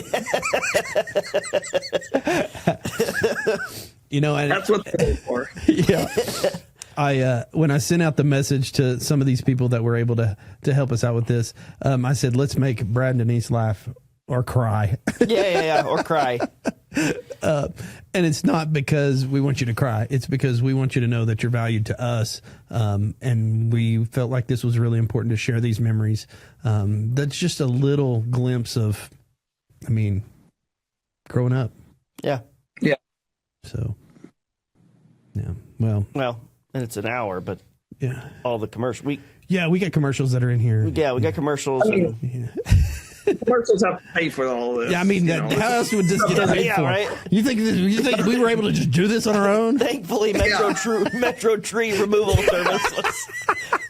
and that's what they're for. Yeah. When I sent out the message to some of these people that were able to help us out with this, I said, let's make Brad and Denise laugh or cry. Or cry. And it's not because we want you to cry. It's because we want you to know that you're valued to us. And we felt like this was really important to share these memories. That's just a little glimpse of, growing up. Yeah. Yeah. So, yeah. Well, and it's an hour, but all the commercials. We got commercials that are in here. Yeah, we got commercials. Commercials have to pay for all this. Yeah, how else would this get paid for? Right? You think we were able to just do this on our own? Thankfully, Metro Tree removal service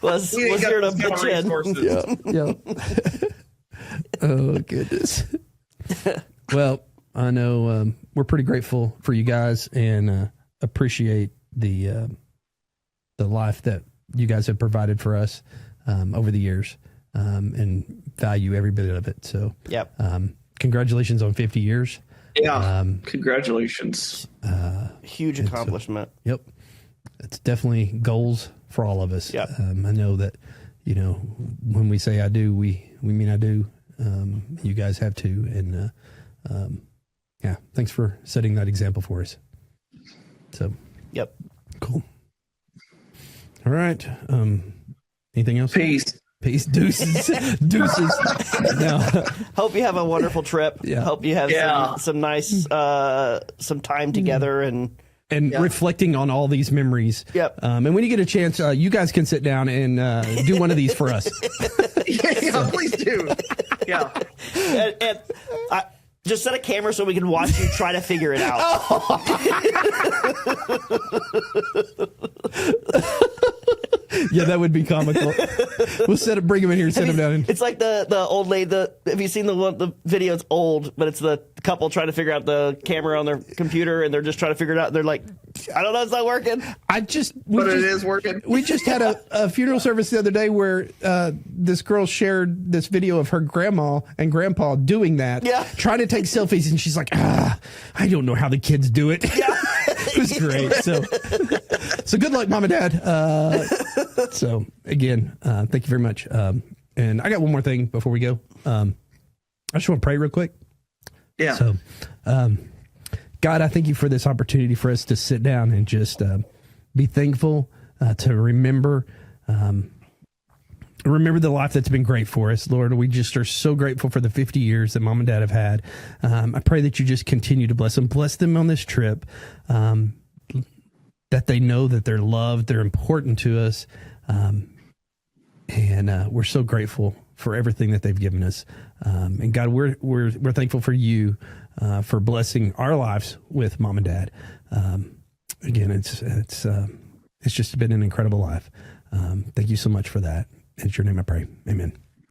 was here to pitch in. Yeah. Oh goodness. Well, I know we're pretty grateful for you guys and appreciate the life that you guys have provided for us over the years. And value every bit of it. So, congratulations on 50 years. Yeah, congratulations. Huge accomplishment. It's definitely goals for all of us. I know that, when we say I do, we mean I do. You guys have too. And, thanks for setting that example for us. So, cool. All right. Anything else? Peace. Deuces. Now, hope you have a wonderful trip. Hope you have some nice some time together and reflecting on all these memories. And when you get a chance, you guys can sit down and do one of these for us. Please do. And I just set a camera so we can watch you try to figure it out. Yeah, that would be comical. We'll bring him in here and sit him down. It's like the old lady. Have you seen the video? It's old, but it's the couple trying to figure out the camera on their computer, and they're just trying to figure it out. They're like I don't know. It's not working. It is working. We just had a funeral service the other day where this girl shared this video of her grandma and grandpa doing that, trying to take selfies, and she's like, I don't know how the kids do it. Yeah. It was great. So good luck, Mom and Dad. So again, thank you very much. And I got one more thing before we go. I just want to pray real quick. Yeah. So, God, I thank you for this opportunity for us to sit down and just be thankful, to remember the life that's been great for us, Lord. We just are so grateful for the 50 years that Mom and Dad have had. I pray that you just continue to bless them on this trip, that they know that they're loved, they're important to us, and we're so grateful for everything that they've given us. And God, we're thankful for you for blessing our lives with Mom and Dad. Again, it's just been an incredible life. Thank you so much for that. In your name I pray. Amen.